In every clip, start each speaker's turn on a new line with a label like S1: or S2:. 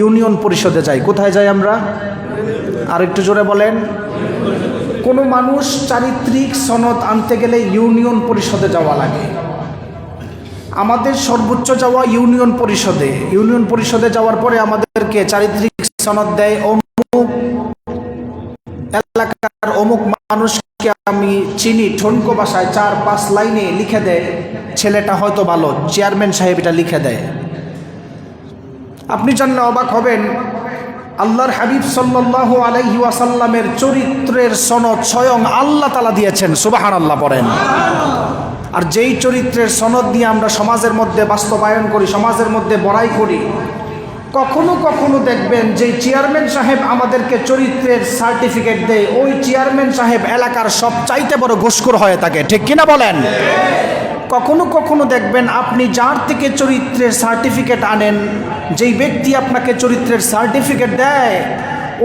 S1: Union পরিষদে যাই। কোথায় যাই আমরা? আর একটু জোরে বলেন। কোনো মানুষ চারিত্রিক সনদ আনতে গেলে ইউনিয়ন পরিষদে যাওয়া লাগে। আমাদের সর্বোচ্চ যাওয়া ইউনিয়ন পরিষদে। ইউনিয়ন পরিষদে যাওয়ার পরে আমাদেরকে চারিত্রিক সনদ দেয়, অমুক এলাকার অমুক মানুষকে আমি চিনি, ঠনকো ভাষায় 4-5 লাইনে লিখে দেয়। ছেলেটা হয়তো ভালো, চেয়ারম্যান সাহেব এটা লিখে দেয়। আপনি জানলে অবাক হবেন, আল্লাহর হাবিব সাল্লাল্লাহু আলাইহি ওয়াসাল্লামের চরিত্রের সনদ স্বয়ং আল্লাহ তাআলা দিয়েছেন। সুবহানাল্লাহ পড়েন। আর যেই চরিত্রের সনদ দিয়ে আমরা সমাজের মধ্যে বাস্তবায়ন করি, সমাজের মধ্যে বড়াই করি, কখনো কখনো দেখবেন যে চেয়ারম্যান সাহেব আমাদেরকে চরিত্রের সার্টিফিকেট দেয়, ওই চেয়ারম্যান সাহেব এলাকার সবচাইতে বড় ঘুষখোর হয়ে থাকে। ঠিক কিনা বলেন? কখনো কখনো দেখবেন আপনি যার থেকে চরিত্রের সার্টিফিকেট আনেন, যেই ব্যক্তি আপনাকে চরিত্রের সার্টিফিকেট দেয়,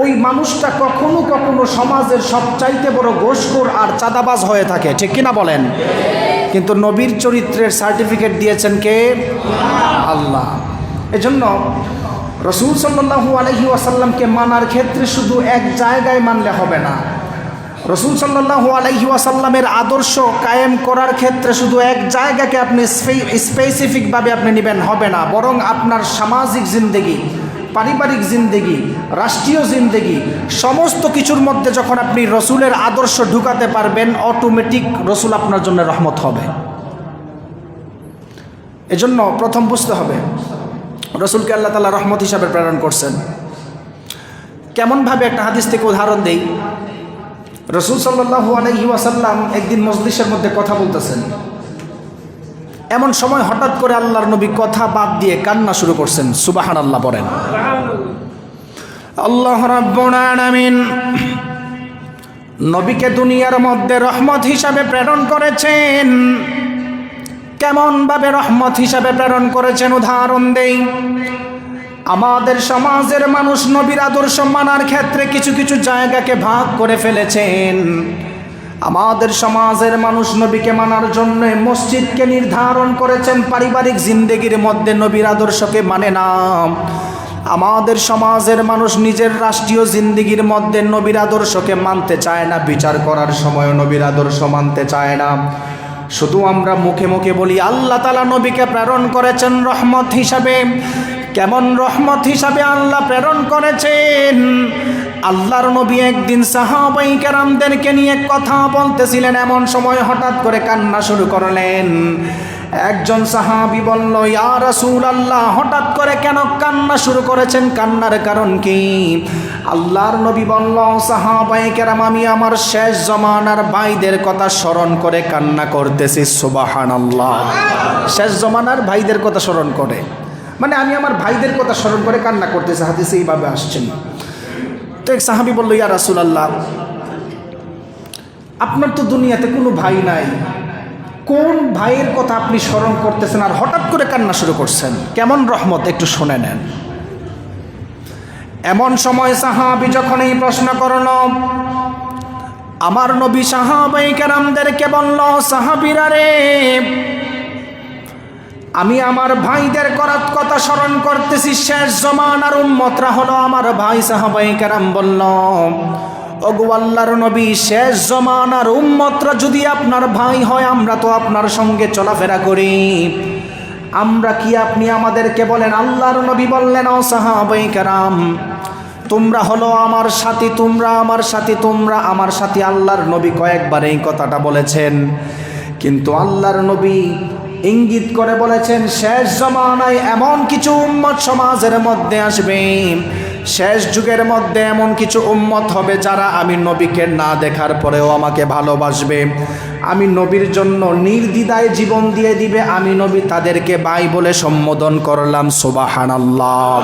S1: ওই মানুষটা কখনো কখনো সমাজের সবচাইতে বড় ঘুষখোর আর চাঁদাবাজ হয়ে থাকে। ঠিক কিনা বলেন? কিন্তু নবীর চরিত্রের সার্টিফিকেট দিয়েছেন কে? আল্লাহ। এজন্য রাসূল সাল্লাল্লাহু আলাইহি ওয়াসাল্লামকে মানার ক্ষেত্রে শুধু এক জায়গায় মানলে হবে না। রাসূল সাল্লাল্লাহু আলাইহি ওয়াসাল্লামের আদর্শ কায়েম করার ক্ষেত্রে শুধু এক জায়গাকে আপনি স্পেসিফিকভাবে আপনি নেবেন হবে না, বরং আপনার সামাজিক জিন্দেগি, পারিবারিক জিন্দেগি, রাষ্ট্রীয় জিন্দেগি, সমস্ত কিছুর মধ্যে যখন আপনি রসুলের আদর্শ ঢুকাতে পারবেন, অটোমেটিক রসুল আপনার জন্য রহমত হবে। এজন্য প্রথম বুঝতে হবে রসুলকে আল্লাহ তাআলা রহমত হিসাবে প্রেরণ করছেন। কেমনভাবে একটা হাদিস থেকে উদাহরণ দেই। রসুল সাল্লাল্লাহু আলাইহি ওয়াসাল্লাম একদিন মজলিসের মধ্যে কথা বলতেছেন। এমন সময় হঠাৎ করে আল্লাহর নবী কথা বাদ দিয়ে কান্না শুরু করছেন। সুবহানাল্লাহ পড়েন। আল্লাহ রাব্বুল আলামিন নবীকে দুনিয়ার মধ্যে রহমত হিসাবে প্রেরণ করেছেন। কেমনভাবে রহমত হিসাবে প্রেরণ করেছেন উদাহরণ দেই। আমাদের সমাজের মানুষ নবীর আদর্শ মানার ক্ষেত্রে কিছু কিছু জায়গাকে ভাগ করে ফেলেছেন। আমাদের সমাজের মানুষ নবীকে মানার জন্য মসজিদকে নির্ধারণ করেছেন, পারিবারিক জিন্দেগির মধ্যে নবীর আদর্শকে মানে না। আমাদের সমাজের মানুষ নিজের রাষ্ট্রীয় জিন্দেগির মধ্যে নবীর আদর্শকে মানতে চায় না, বিচার করার সময় নবীর আদর্শ মানতে চায় না। শুধু আমরা মুখে মুখে বলি আল্লাহ তাআলা নবীকে প্রেরণ করেছেন রহমত হিসাবে। কেমন রহমত হিসাবে আল্লাহ প্রেরণ করেছেন? আল্লাহর নবী একদিন সাহাবায়ে কেরামদেরকে নিয়ে কথা বলতেছিলেন, এমন সময় হঠাৎ করে কান্না শুরু করলেন। একজন সাহাবী বলল, ইয়া রাসূলুল্লাহ, হঠাৎ করে কেন কান্না শুরু করেছেন? কান্নার কারণ কি? আল্লাহর নবী বলল, সাহাবায়ে কেরাম, আমি আমার শেষ জমানার ভাইদের কথা স্মরণ করে কান্না করতেছি। সুবহানাল্লাহ। শেষ জমানার ভাইদের কথা স্মরণ করে, মানে আমি আমার ভাইদের কথা স্মরণ করে কান্না করতেছি। হাদিসে এইভাবে আসছেন। তো এক সাহাবী বলল, ইয়া রাসূলুল্লাহ, আপনার তো দুনিয়াতে কোনো ভাই নাই, কোন ভাইয়ের কথা আপনি স্মরণ করতেছেন আর হঠাৎ করে কান্না শুরু করছেন? কেমন রহমত, একটু শুনে নেন। এমন সময় সাহাবী যখন এই প্রশ্ন করল, আমার নবী সাহাবায়ে কেরামদেরকে বলল, সাহাবীরা রে, আমি আমার ভাইদের করার কথা স্মরণ করতেছি। শেষ জমানার উম্মতরা হলো আমার ভাই। সাহাবায়ে কেরাম বলল, ওগো আল্লাহর নবী, শেষ জমানার উম্মতরা যদি আপনার ভাই হয়, আমরা তো আপনার সঙ্গে চলাফেরা করি, আমরা কি আপনি আমাদেরকে বলেন? আল্লাহর নবী বললেন, ও সাহাবায়ে কেরাম, তোমরা হলো আমার সাথী, তোমরা আমার সাথী, তোমরা আমার সাথী। আল্লাহর নবী কয়েকবার এই কথাটা বলেছেন, কিন্তু আল্লাহর নবী ইঙ্গিত করে বলেছেন, শেষ জমানায় এমন কিছু উম্মত সমাজের মধ্যে আসবে, শেষ যুগের মধ্যে এমন কিছু উম্মত হবে যারা আমি নবীকে না দেখার পরেও আমাকে ভালোবাসবে, আমি নবীর জন্য নির্দ্বিধায় জীবন দিয়ে দিবে, আমি নবী তাদেরকে ভাই বলে সম্বোধন করলাম। সুবহানাল্লাহ।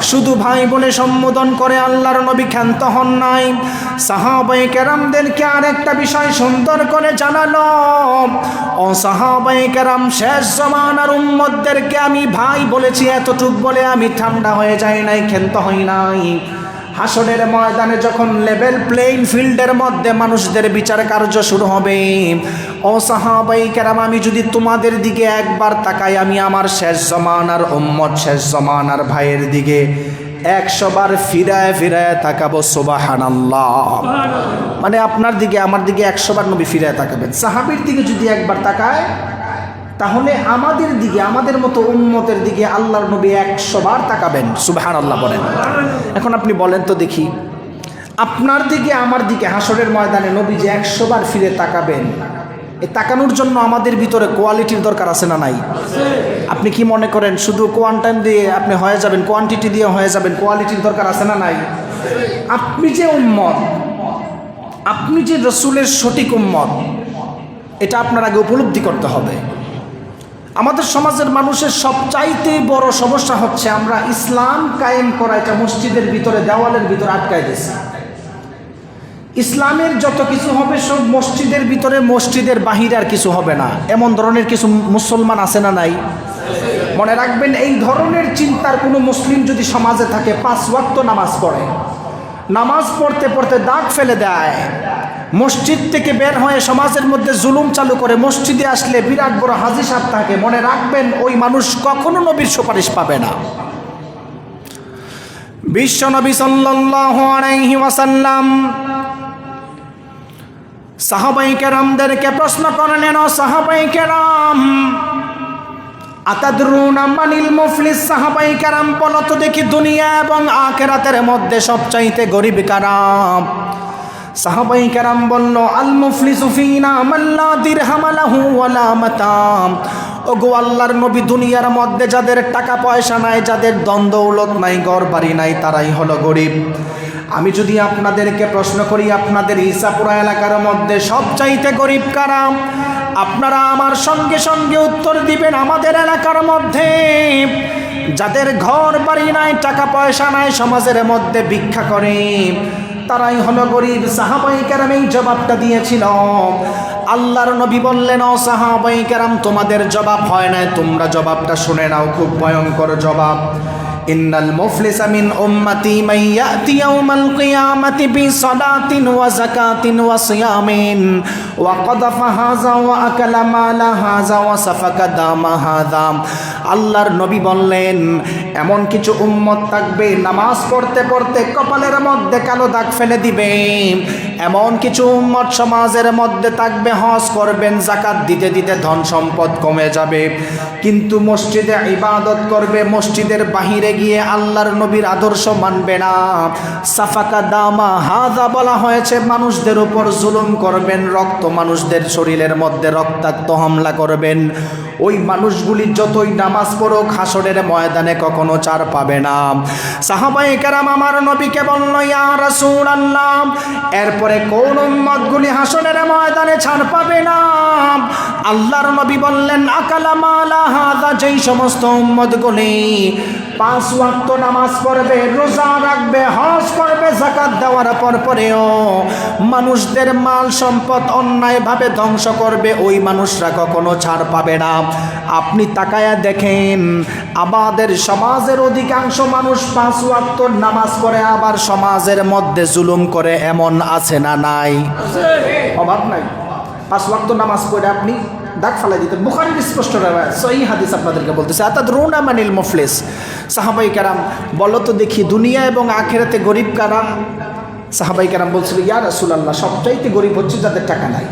S1: শুধু ভাই বলে সম্বোধন করে আল্লাহর নবী ক্ষান্ত হন নাই। সাহাবায়ে কেরামদেরকে আরেকটা বিষয় সুন্দর করে জানালো, ও সাহাবায়ে কেরাম, শেষ জমানার উম্মতদেরকে আমি ভাই বলেছি, এতটুক বলে আমি ঠান্ডা হয়ে যাই নাই, ক্ষান্ত হই নাই। হাসরের ময়দানে যখন লেভেল প্লেইং ফিল্ডের মধ্যে মানুষদের বিচার কার্য শুরু হবে, ও সাহাবায়ে কেরাম, আমি যদি তোমাদের দিকে একবার তাকাই, আমি আমার শেষ জমানার উম্মত, শেষ জমানার ভাইয়ের দিকে 100 বার ফিরায় ফিরায় তাকাবো সুবহানাল্লাহ। মানে আপনার দিকে আমার দিকে 100 বার নবী ফিরায় তাকাবেন। সাহাবীর দিকে যদি একবার তাকায় তাহলে আমাদের দিকে, আমাদের মতো উম্মতের দিকে আল্লাহর নবী 100 বার তাকাবেন। সুবহানাল্লাহ বলেন। এখন আপনি বলেন তো দেখি, আপনার দিকে আমার দিকে হাসরের ময়দানে নবী যে 100 বার ফিরে তাকাবেন, এই তাকানোর জন্য আমাদের ভিতরে কোয়ালিটির দরকার আছে না নাই? আপনি কি মনে করেন শুধু কোয়ান্টাম দিয়ে আপনি হয়ে যাবেন, কোয়ান্টিটি দিয়ে হয়ে যাবেন? কোয়ালিটির দরকার আছে না নাই? আপনি যে উম্মত, আপনি যে রসুলের সঠিক উম্মত, এটা আপনার আগে উপলব্ধি করতে হবে। আমাদের সমাজের মানুষের সবচাইতে বড় সমস্যা হচ্ছে আমরা ইসলাম কায়েম করা এটা মসজিদের ভিতরে, দেওয়ালের ভিতরে আটকায় দিয়েছি। ইসলামের যত কিছু হবে সব মসজিদের ভিতরে, মসজিদের বাহিরে আর কিছু হবে না, এমন ধরনের কিছু মুসলমান আছে না নাই? মনে রাখবেন, এই ধরনের চিন্তার কোনো মুসলিম যদি সমাজে থাকে 5 ওয়াক্ত নামাজ পড়ে, নামাজ পড়তে পড়তে দাগ ফেলে দেয়, মসজিদ থেকে বের হয়ে সমাজের মধ্যে জুলুম চালু করে, মসজিদে আসলে বিরাট বড় হাজী সাহেব থাকে, মনে রাখবেন ওই মানুষ কখনো নবীর সুপারিশ পাবে না। বিশ্ব নবী সাল্লাল্লাহু আলাইহি ওয়াসাল্লাম সাহাবায়ে কেরামদেরকে প্রশ্ন করলেন, ও সাহাবায়ে কেরাম, আতাদরুনা মানিল মুফলিস? সাহাবায়ে কেরাম বলো তো দেখি, দুনিয়া এবং আখিরাতের মধ্যে সবচাইতে গরিব কারা? সাহাবায়ে কেরাম বলল, আল মুফলিসু ফিনা মান লা দিরহাম লাহু ওয়ালা মাতাম। ওগো আল্লাহর নবী, দুনিয়ার মধ্যে যাদের টাকা পয়সা নাই, যাদের ধন দৌলত নাই, ঘর বাড়ি নাই, তারাই হলো গরিব। আমি যদি আপনাদেরকে প্রশ্ন করি, আপনাদের ঈসাপুরা এলাকার মধ্যে সবচাইতে গরিব কারা? আপনারা আমার সঙ্গে সঙ্গে উত্তর দিবেন, আমাদের এলাকার মধ্যে যাদের ঘর বাড়ি নাই, টাকা পয়সা নাই, সমাজের মধ্যে ভিক্ষা করে, তারাই হলো গরিব। সাহাবায়ে কেরাম এই জবাবটা দিয়েছিল। আল্লাহর নবী বললেন, ও সাহাবায়ে কেরাম, তোমাদের জবাব হয় না, তোমরা জবাবটা শুনে নাও, খুব ভয়ঙ্কর জবাব। ইন্নাল মুফলিসা মিন উম্মতি মান ইয়াতি ইয়াউমাল কিয়ামাতি বিসালাতিন ওয়া যাকাতিন ওয়া সিয়ামিন ওয়া কাদাফা হাযা ওয়া আকালা মালা হাযা ওয়া সাফাকা দামা হাযা। আল্লাহর নবী বললেন, এমন কিছু উম্মত থাকবে নামাজ পড়তে পড়তে কপালের মধ্যে কালো দাগ ফেলে দিবে। এমন কিছু উম্মত সমাজের মধ্যে থাকবে, হজ করবেন, যাকাত দিতে দিতে ধন সম্পদ কমে যাবে, কিন্তু মসজিদে ইবাদত করবে, মসজিদের বাহিরে গিয়ে আল্লাহর নবীর আদর্শ মানবে না। সাফাকা দামা হাযা বলা হয়েছে, মানুষদের উপর জুলুম করবেন, রক্ত মানুষদের শরীরের মধ্যে রক্তাক্ত হামলা করবেন। ওই মানুষগুলি যতই নামাজ পড়ুক, হাসরের ময়দানে কখনো ছাড় পাবে না। সাহাবায়ে কেরাম আমার নবীকে বলল, ইয়া রাসূলুল্লাহ, এরপরে কোন উম্মতগুলি হাসরের ময়দানে ছাড় পাবে না? আল্লাহর নবী বললেন, আকালা মালা হাযা, যেই সমস্ত উম্মতগুলি 5 ওয়াক্ত নামাজ পড়বে, রোজা রাখবে, হজ করবে, যাকাত দেওয়ার পরেও মানুষদের মাল সম্পদ অন্যায়ভাবে ধ্বংস করবে, ওই মানুষরা কখনো ছাড় পাবে না। আপনি তাকায়া দেখেন, আমাদের সমাজের অধিকাংশ মানুষ 5 ওয়াক্ত নামাজ পড়ে, আবার সমাজের মধ্যে জুলুম করে, এমন আছে না নাই? অভাব নাই। 5 ওয়াক্ত নামাজ পড়ে আপনি দাগ ফালাই দিতেন। বুখারীর স্পষ্ট রাওয়ায়াত, সহিহ হাদিস আপনাদেরকে বলতেছে। আতাদরুনা মানিল মুফলিস? সাহাবায়ে কেরাম বলো তো দেখি, দুনিয়া এবং আখিরাতে গরিব কারা? সাহাবায়ে কেরাম বলছিল, ইয়া রাসূলুল্লাহ, সবচাইতে গরিব হচ্ছে যাদের টাকা নাই।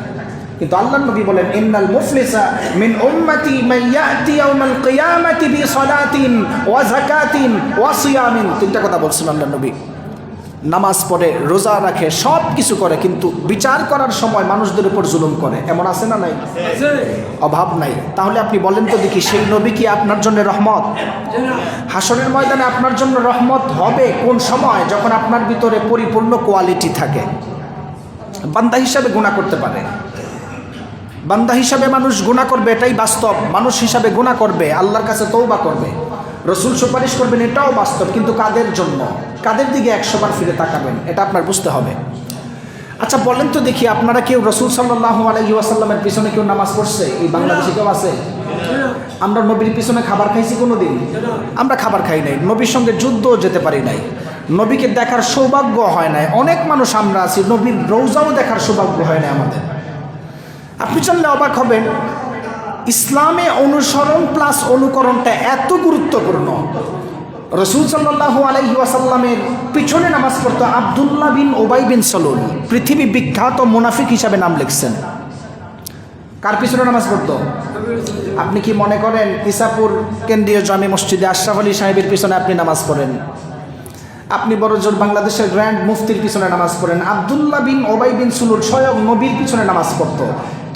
S1: কিন্তু আল্লাহর নবী বলেন, ইন্নাল মুফলিসা মিন উম্মতি মান ইয়াতি ইয়াউমাল কিয়ামাতি বিসালাতিন ওয়া যাকাতিন ওয়া সিয়ামিন। 3টা কথা বলছেন আল্লাহর নবী। নামাজ পড়ে, রোজা রাখে, সব কিছু করে, কিন্তু বিচার করার সময় মানুষদের উপর জুলুম করে, এমন আছে না নাই? অভাব নাই। তাহলে আপনি বলেন তো দেখি, সেই নবী কি আপনার জন্য রহমত? হাসরের ময়দানে আপনার জন্য রহমত হবে কোন সময়? যখন আপনার ভিতরে পরিপূর্ণ কোয়ালিটি থাকে। বান্দা হিসাবে গুনাহ করতে পারে, বান্দা হিসাবে মানুষ গুনাহ করবে, এটাই বাস্তব। মানুষ হিসাবে গুনাহ করবে, আল্লাহর কাছে তওবা করবে, রসুল সুপারিশ করবেন, এটাও বাস্তব। কিন্তু কাদের জন্য, কাদের দিকে 100 বার ফিরে তাকাবেন, এটা আপনার বুঝতে হবে। আচ্ছা বলেন তো দেখি, আপনারা কেউ রসুল সাল্লাল্লাহু আলাইহি ওয়াসাল্লামের পিছনে কেউ নামাজ পড়ছে? এই বাংলাদেশে কেউ আছে? আমরা নবীর পিছনে খাবার খাইছি কোনোদিন? আমরা খাবার খাই নাই, নবীর সঙ্গে যুদ্ধও যেতে পারি নাই, নবীকে দেখার সৌভাগ্য হয় নাই। অনেক মানুষ আমরা আছি, নবীর রওজাও দেখার সৌভাগ্য হয় না আমাদের। আপনি জানলে অবাক হবেন, ইসলামে অনুসরণ প্লাস অনুকরণটা এত গুরুত্বপূর্ণ। রাসূল সাল্লাল্লাহু আলাইহি ওয়াসাল্লামের পিছনে নামাজ পড়তো আব্দুল্লাহ বিন উবাই বিন সালুল, পৃথিবী বিখ্যাত মুনাফিক হিসাবে নাম লিখছেন। কার পিছনে নামাজ পড়তো? আপনি কি মনে করেন ইসাপুর কেন্দ্রীয় জামে মসজিদে আশরাফ আলী সাহেবের পিছনে আপনি নামাজ পড়েন? আপনি বড়জোর বাংলাদেশের গ্র্যান্ড মুফতির পিছনে নামাজ পড়েন? আব্দুল্লাহ বিন উবাই বিন সালুল স্বয়ং নবীর পিছনে নামাজ পড়তো,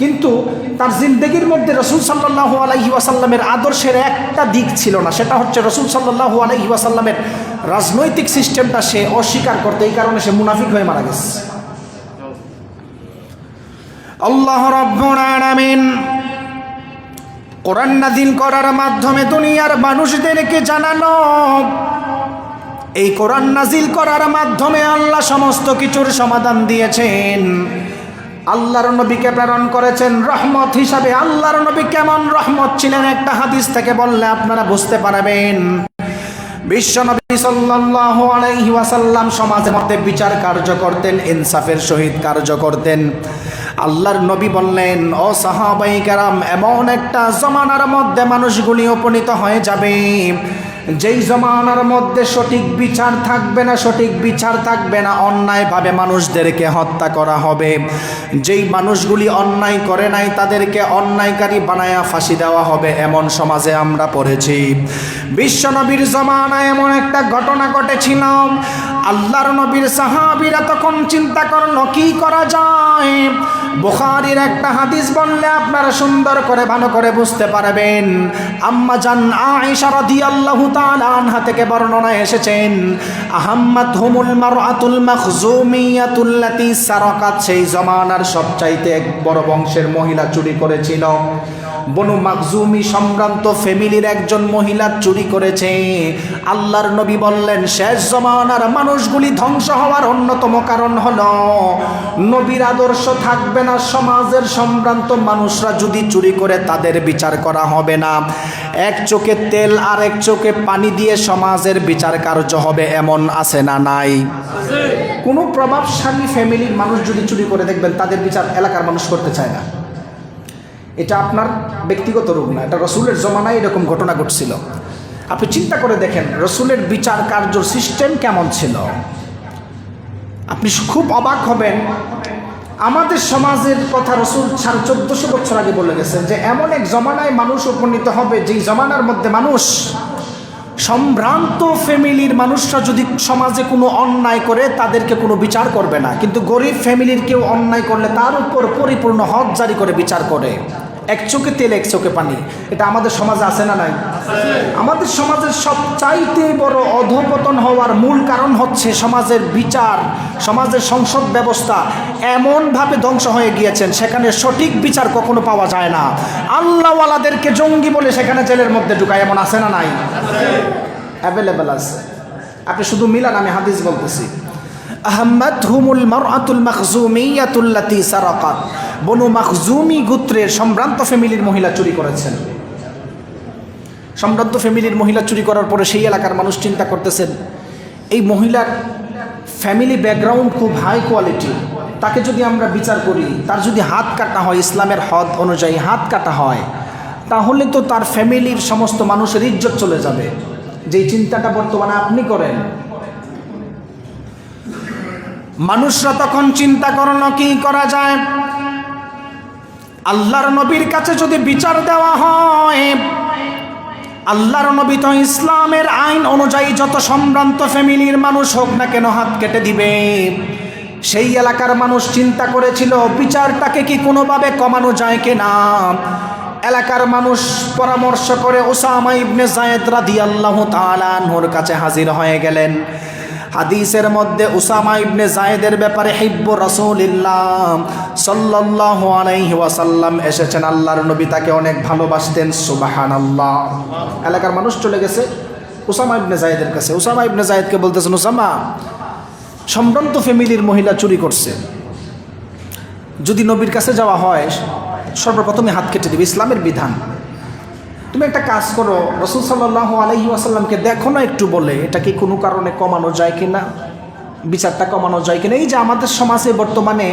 S1: কিন্তু তার জিন্দেগির মধ্যে রাসূল সাল্লাল্লাহু আলাইহি ওয়াসাল্লামের আদর্শের একটা দিক ছিল না, সেটা হচ্ছে রাসূল সাল্লাল্লাহু আলাইহি ওয়াসাল্লামের রাজনৈতিক সিস্টেমটা সে অস্বীকার করতে, এই কারণে সে মুনাফিক হয়ে মারা গেছে। আল্লাহ রাব্বুল আলামিন কোরআন নাযিল করার মাধ্যমে দুনিয়ার মানুষদেরকে জানানো, এই কোরআন নাযিল করার মাধ্যমে আল্লাহ সমস্ত কিছুর সমাধান দিয়েছেন। আল্লাহর নবীকে প্রেরণ করেছেন রহমত হিসাবে। আল্লাহর নবী কেমন রহমত ছিলেন একটা হাদিস থেকে বললে আপনারা বুঝতে পারবেন। বিশ্বনবী সাল্লাল্লাহু আলাইহি ওয়াসাল্লাম সমাজের মধ্যে বিচার কার্য করতেন, ইনসাফের সহিত কার্য করতেন। আল্লাহর নবী বললেন, ও সাহাবায়ে কেরাম, এমন একটা জমানার মধ্যে মানুষগুলি উপনীত হয়ে যাবে যেই জমানার মধ্যে সঠিক বিচার থাকবে না, সঠিক বিচার থাকবে না, অন্যায়ভাবে মানুষদেরকে হত্যা করা হবে। যেই মানুষগুলি অন্যায় করে নাই তাদেরকে অন্যায়কারী বানায়া ফাঁসি দেওয়া হবে, এমন সমাজে আমরা পড়েছি। বিশ্বনবীর জমানায় এমন একটা ঘটনা ঘটেছিল। আল্লাহর নবীর সাহাবীরা তখন চিন্তা করলো কি করা যায়। বুখারীর একটা হাদিস বললে আপনারা সুন্দর করে ভালো করে বুঝতে পারবেন। আম্মা জান আয়েশা রাদিয়াল্লাহু তাআলা আনহা থেকে বর্ণনা এসেছেন, আহাম্মাতহুমুল মারআতুল মাখজুমিয়াতুল্লাতী সারাকাত, সেই জমানার সবচাইতে এক বড় বংশের মহিলা চুরি করেছিল। বনু মাখজুমি সম্ভ্রান্ত ফ্যামিলির একজন মহিলা চুরি করেছে। আল্লাহর নবী বললেন, শেষ জমানার মানুষগুলি ধ্বংস হওয়ার অন্যতম কারণ হলো নবীর আদর্শ থাকবে না। সমাজের সম্ভ্রান্ত মানুষরা যদি চুরি করে তাদের বিচার করা হবে না। এক চোখে তেল আর এক চোখে পানি দিয়ে সমাজের বিচার কার্য হবে, এমন আছে না নাই? কোনো প্রভাবশালী ফ্যামিলির মানুষ যদি চুরি করে দেখবেন তাদের বিচার এলাকার মানুষ করতে চায় না। এটা আপনার ব্যক্তিগত রোগ না, এটা রসুলের জমানায় এরকম ঘটনা ঘটছিল। আপনি চিন্তা করে দেখেন রসুলের বিচার কার্য সিস্টেম কেমন ছিল। আপনি খুব অবাক হবেন। আমাদের সমাজের কথা রসুল 1450 বছর আগে বলে গেছেন যে এমন এক জমানায় মানুষ উপনীত হবে যেই জমানার মধ্যে মানুষ, সম্ভ্রান্ত ফ্যামিলির মানুষরা যদি সমাজে কোনো অন্যায় করে তাদেরকে কোনো বিচার করবে না, কিন্তু গরিব ফ্যামিলির কেউ অন্যায় করলে তার উপর পরিপূর্ণ হক জারি করে বিচার করে। এক চোখে তেল এক চোখে পানি, এটা আমাদের সমাজে আছে না নাই? আমাদের সমাজের সবচাইতে বড় অধঃপতন হওয়ার মূল কারণ হচ্ছে সমাজের বিচার, সমাজের সংসদ ব্যবস্থা এমনভাবে ধ্বংস হয়ে গিয়েছেন সেখানে সঠিক বিচার কখনো পাওয়া যায় না। আল্লাহওয়ালাদেরকে জঙ্গি বলে সেখানে জেলের মধ্যে ঢুকায়, এমন আছে না নাই? অ্যাভেলেবেল আছে। আপনি শুধু মিলান, আমি হাদিস বলতেছি। আহম্মাতহুমুল মারআতুল মাখজুমিয়াতুল্লাতী সারাকাত, বনু মাখজুমি গোত্রের সম্ভ্রান্ত ফ্যামিলির মহিলা চুরি করেছেন। সম্ভ্রান্ত ফ্যামিলির মহিলা চুরি করার পরে সেই এলাকার মানুষ চিন্তা করতেছেন এই মহিলার ফ্যামিলি ব্যাকগ্রাউন্ড খুব হাই কোয়ালিটি, তাকে যদি আমরা বিচার করি, তার যদি হাত কাটা হয়, ইসলামের হদ অনুযায়ী হাত কাটা হয়, তাহলে তো তার ফ্যামিলির সমস্ত মানুষের ইজ্জত চলে যাবে। যেই চিন্তাটা বর্তমানে আপনি করেন। মানুষরা তখন চিন্তা করলো কি করা যায়। আল্লাহর নবীর কাছে যদি বিচার দেওয়া হয়, আল্লাহর নবী তো ইসলামের আইন অনুযায়ী যত সম্ভ্রান্ত ফ্যামিলির মানুষ হোক না কেন হাত কেটে দিবে। সেই এলাকার মানুষ চিন্তা করেছিল বিচারটাকে কি কোনোভাবে কমানো যায় কিনা। এলাকার মানুষ পরামর্শ করে উসামা ইবনে যায়েদ রাদিয়াল্লাহু তাআলা আনহুর কাছে হাজির হয়ে গেলেন। হাদিসের মধ্যে উসামা ইবনে যায়েদের ব্যাপারে হিব্বু রাসূলিল্লাহ সাল্লাল্লাহু আলাইহি ওয়াসাল্লাম এসেছেন। আল্লাহর নবী তাকে অনেক ভালোবাসতেন। সুবহানাল্লাহ। এলাকার মানুষ চলে গেছে উসামা ইবনে যায়েদের কাছে। উসামা ইবনে যায়েদকে বলতেছেন, উসামা, সম্ভ্রান্ত ফ্যামিলির মহিলা চুরি করছে, যদি নবীর কাছে যাওয়া হয় সর্বপ্রথমে হাত কেটে দিবে, ইসলামের বিধান। তুমি একটা কাজ করো, রাসূল সাল্লাল্লাহু আলাইহি ওয়াসাল্লামকে দেখো না একটু বলে এটা কি কোনো কারণে কমানো যায় কিনা, বিচারটা কমানো যায় কিনা। এই যে আমাদের সমাজে বর্তমানে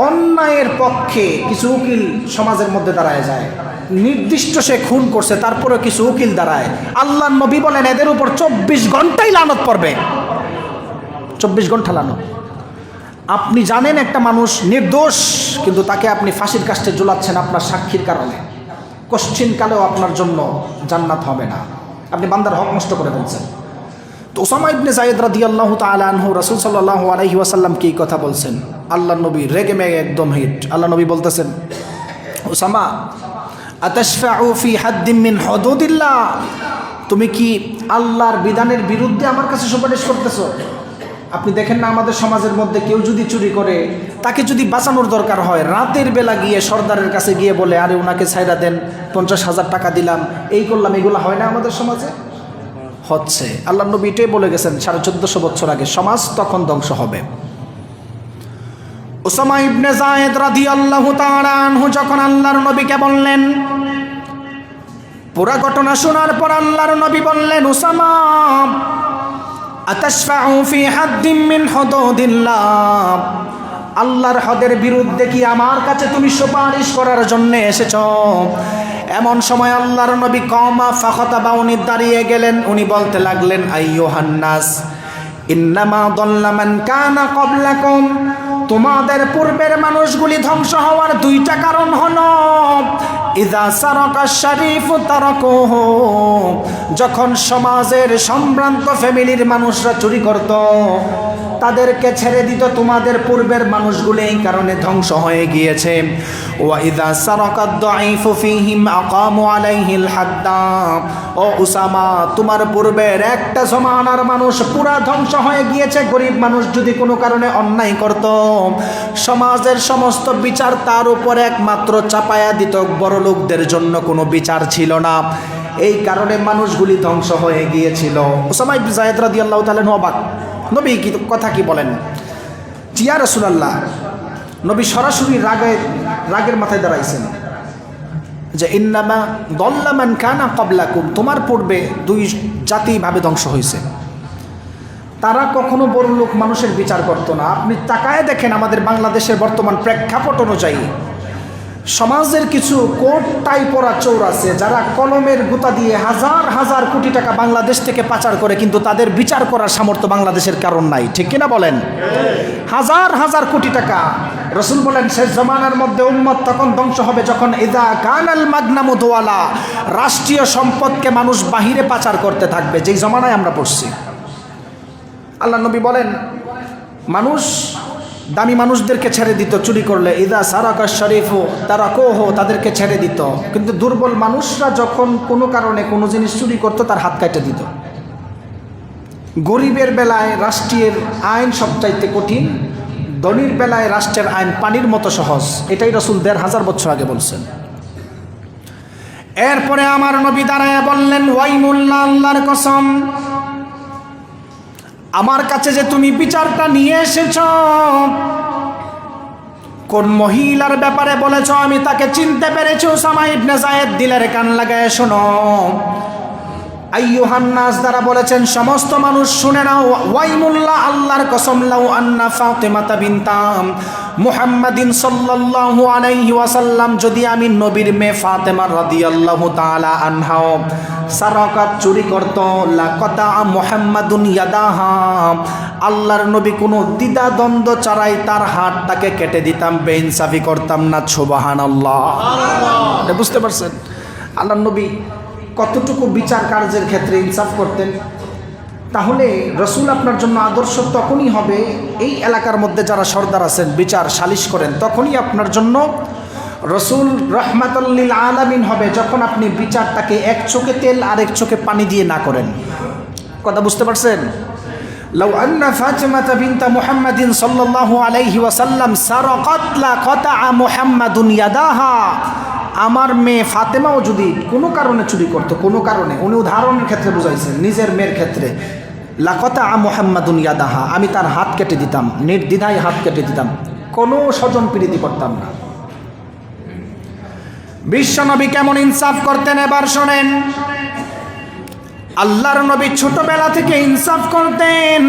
S1: অন্যায়ের পক্ষে কিছু উকিল সমাজের মধ্যে দাঁড়ায় যায়, নির্দিষ্ট সে খুন করছে, তারপরে কিছু উকিল দাঁড়ায়, আল্লাহর নবী বলেন এদের উপর 24 ঘন্টাই লানত পড়বে, 24 ঘন্টা লানত। আপনি জানেন একটা মানুষ নির্দোষ, কিন্তু তাকে আপনি ফাঁসির কাস্টে ঝুলাচ্ছেন আপনার সাক্ষীর কারণে, কোশ্চিনকালেও আপনার জন্য জান্নাত হবে না, আপনি বান্দার হক নষ্ট করে ফেলছেন। তো উসামা ইবনে যায়েদ রাদিয়াল্লাহু তাআলা আনহু রাসূল সাল্লাল্লাহু আলাইহি ওয়াসাল্লামকে এই কথা বলছেন, আল্লাহর নবী রেগে মেগে একদম হিট। আল্লাহ নবী বলতেছেন, উসামা আতাশফাউ ফি হাদ্দিন মিন হুদুদিল্লাহ, তুমি কি আল্লাহর বিধানের বিরুদ্ধে আমার কাছে সুপারিশ করতেছো? আপনি দেখেন না আমাদের সমাজের মধ্যে কেউ যদি চুরি করে, তাকে যদি বাঁচানোর দরকার হয়, রাতের বেলা গিয়ে সর্দারের কাছে গিয়ে বলে আরে ওনাকে ছাইড়া দেন, 50,000 টাকা দিলাম, এই করলাম, এগুলো হয় না আমাদের সমাজে? হচ্ছে। আল্লাহ নবী এটাই বলে গেছেন 1450 বছর আগে, সমাজ তখন ধ্বংস হবে। উসামা ইবনে যায়েদ রাদিয়াল্লাহু তাআলা আনহু যখন আল্লাহর নবীকে বললেন, পুরা ঘটনা শোনার পর আল্লাহর নবী বললেন, উসামা আতাশফাউ ফি হাদ্দিন মিন হুদুদিল্লাহ, আল্লাহর হদের বিরুদ্ধে কি আমার কাছে তুমি সুপারিশ করার জন্য এসেছো? এমন সময় আল্লাহর নবী কওমা ফাখাতাবা, উনি দাঁড়িয়ে গেলেন, উনি বলতে লাগলেন, আইয়ুহান নাস ইন্নামা দাল্লা মান কানা ক্বাবলাকুম, তোমাদের পূর্বের মানুষগুলি ধ্বংস হওয়ার 2টা কারণ হলো, ইযা সারাকা শরীফু তারাকুহু, যখন সমাজের সম্ভ্রান্ত ফ্যামিলির মানুষরা চুরি করত, তাদেরকে ছেড়ে দিত, তোমাদের পূর্বের মানুষগুলো এই কারণে ধ্বংস হয়ে গিয়েছে। ওয়া ইযা সারাকাদ দাঈফু ফীহিম আকামু আলাইহিল হাদ্দা, ও উসামা তোমার পূর্বের একটা জমানার মানুষ পুরা ধ্বংস হয়ে গিয়েছে। গরিব মানুষ যদি কোনো কারণে অন্যায় করত, সমাজের সমস্ত বিচার তার উপরে একমাত্র চাপায়া দিত, বড় লোকদের জন্য কোনো বিচার ছিল না, এই কারণে মানুষগুলি ধ্বংস হয়ে গিয়েছিল। উসামা ইবনে যায়েদ রাদিয়াল্লাহু তাআলা অবাক, নবী কি কথা কি বলেন? ইয়া রাসূলুল্লাহ, নবী সরাসরি রাগের মাথায় দাঁড়াইছেন যে ইন্নামা দাল্লা মান কানা ক্বাবলাকুম, তোমার পূর্বে 2 জাতিভাবে ধ্বংস হয়েছে, তারা কখনো বড় লোক মানুষের বিচার করতো না। আপনি তাকায় দেখেন আমাদের বাংলাদেশের বর্তমান প্রেক্ষাপট অনুযায়ী সমাজের কিছু কোট টাই পরা চোর আছে, যারা কলমের গুতা দিয়ে হাজার হাজার কোটি টাকা বাংলাদেশ থেকে পাচার করে, কিন্তু তাদের বিচার করার সামর্থ্য বাংলাদেশের কারণ নাই, ঠিক কিনা বলেন? হাজার হাজার কোটি টাকা। রাসূল বলেন শেষ জামানার মধ্যে উম্মত তখন ধ্বংস হবে যখন ইযা কানাল মাগনামু দুওয়ালা, রাষ্ট্রীয় সম্পদকে মানুষ বাহিরে পাচার করতে থাকবে, যেই জামানায় আমরা পড়ছি। আল্লাহ নবী বলেন মানুষ দামি মানুষদেরকে ছেড়ে দিত চুরি করলে, ইদা সারাকা শরীফু তারাকুহু, তাদেরকে ছেড়ে দিত, কিন্তু দুর্বল মানুষরা যখন কোনো কারণে কোনো জিনিস চুরি করতো তার হাত কাটে দিত। গরিবের বেলায় রাষ্ট্রের আইন সবচাইতে কঠিন, ধনীর বেলায় রাষ্ট্রের আইন পানির মতো সহজ, এটাই রাসূল 1500 বছর আগে বলছেন। এরপরে আমার নবী দাঁড়ায় বললেন, ওয়াইমুল্লাহ, আল্লাহর কসম, আমার কাছে যে তুমি বিচারটা নিয়ে এসেছ, কোন মহিলার ব্যাপারে বলেছ আমি তাকে চিনতে পেরেছি। উসামা ইবনে যায়েদ দিলের কান লাগায় শোনো। আইয়ুহান নাস দ্বারা বলেছেন সমস্ত মানুষ শুনে নাও, ওয়াইমুল্লাহ, আল্লাহর কসম, লাউ আন্না ফাতিমাতা বিনতাম মুহাম্মাদিন সাল্লাল্লাহু আলাইহি ওয়াসাল্লাম, যদি আমি নবীর মেয়ে ফাতেমা রাদিয়াল্লাহু তাআলা আনহা সারাকাত চুরি করত, লাকাতা মুহাম্মাদুন ইয়াদাহা, আল্লাহর নবী কোনো দ্বিধা দ্বন্দ্ব ছাড়াই তার হাতটাকে কেটে দিতাম, বেইনসাফি করতাম না। সুবহানাল্লাহ, এটা বুঝতে পারছেন আল্লাহর নবী কতটুকু বিচার কার্যের ক্ষেত্রে ইনসাফ করতেন? তাহলে রসুল আপনার জন্য আদর্শ তখনই হবে, এই এলাকার মধ্যে যারা সর্দার আছেন বিচার সালিশ করেন, তখনই আপনার জন্য রসুল রহমাতুল লিল আলামিন হবে, যখন আপনি বিচারটাকে এক চোখে তেল আর এক চোখে পানি দিয়ে না করেন। কথা বুঝতে পারছেন? লাউ আন্না ফাতিমাতা বিনতা মুহাম্মাদিন সাল্লাল্লাহু আলাইহি ওয়াসাল্লাম সারাকাত লাকাতা মুহাম্মাদুন ইয়াদাহা, আমার মেয়ে ফাতেমাও যদি কোনো কারণে চুরি করতো, কোনো কারণে, উনি উদাহরণের ক্ষেত্রে বুঝাইছেন, নিজের মেয়ের ক্ষেত্রে, লাকাতা মুহাম্মাদুন ইয়াদাহা, আমি তার হাত কেটে দিতাম, নির্দ্বিধায় হাত কেটে দিতাম, কোনো স্বজন প্রীতি করতাম না। বিশ্বনবী কেমন ইনসাফ করতেন এবার শোনেন। আল্লাহর নবী ছোটবেলা থেকে ইনসাফ করতেন।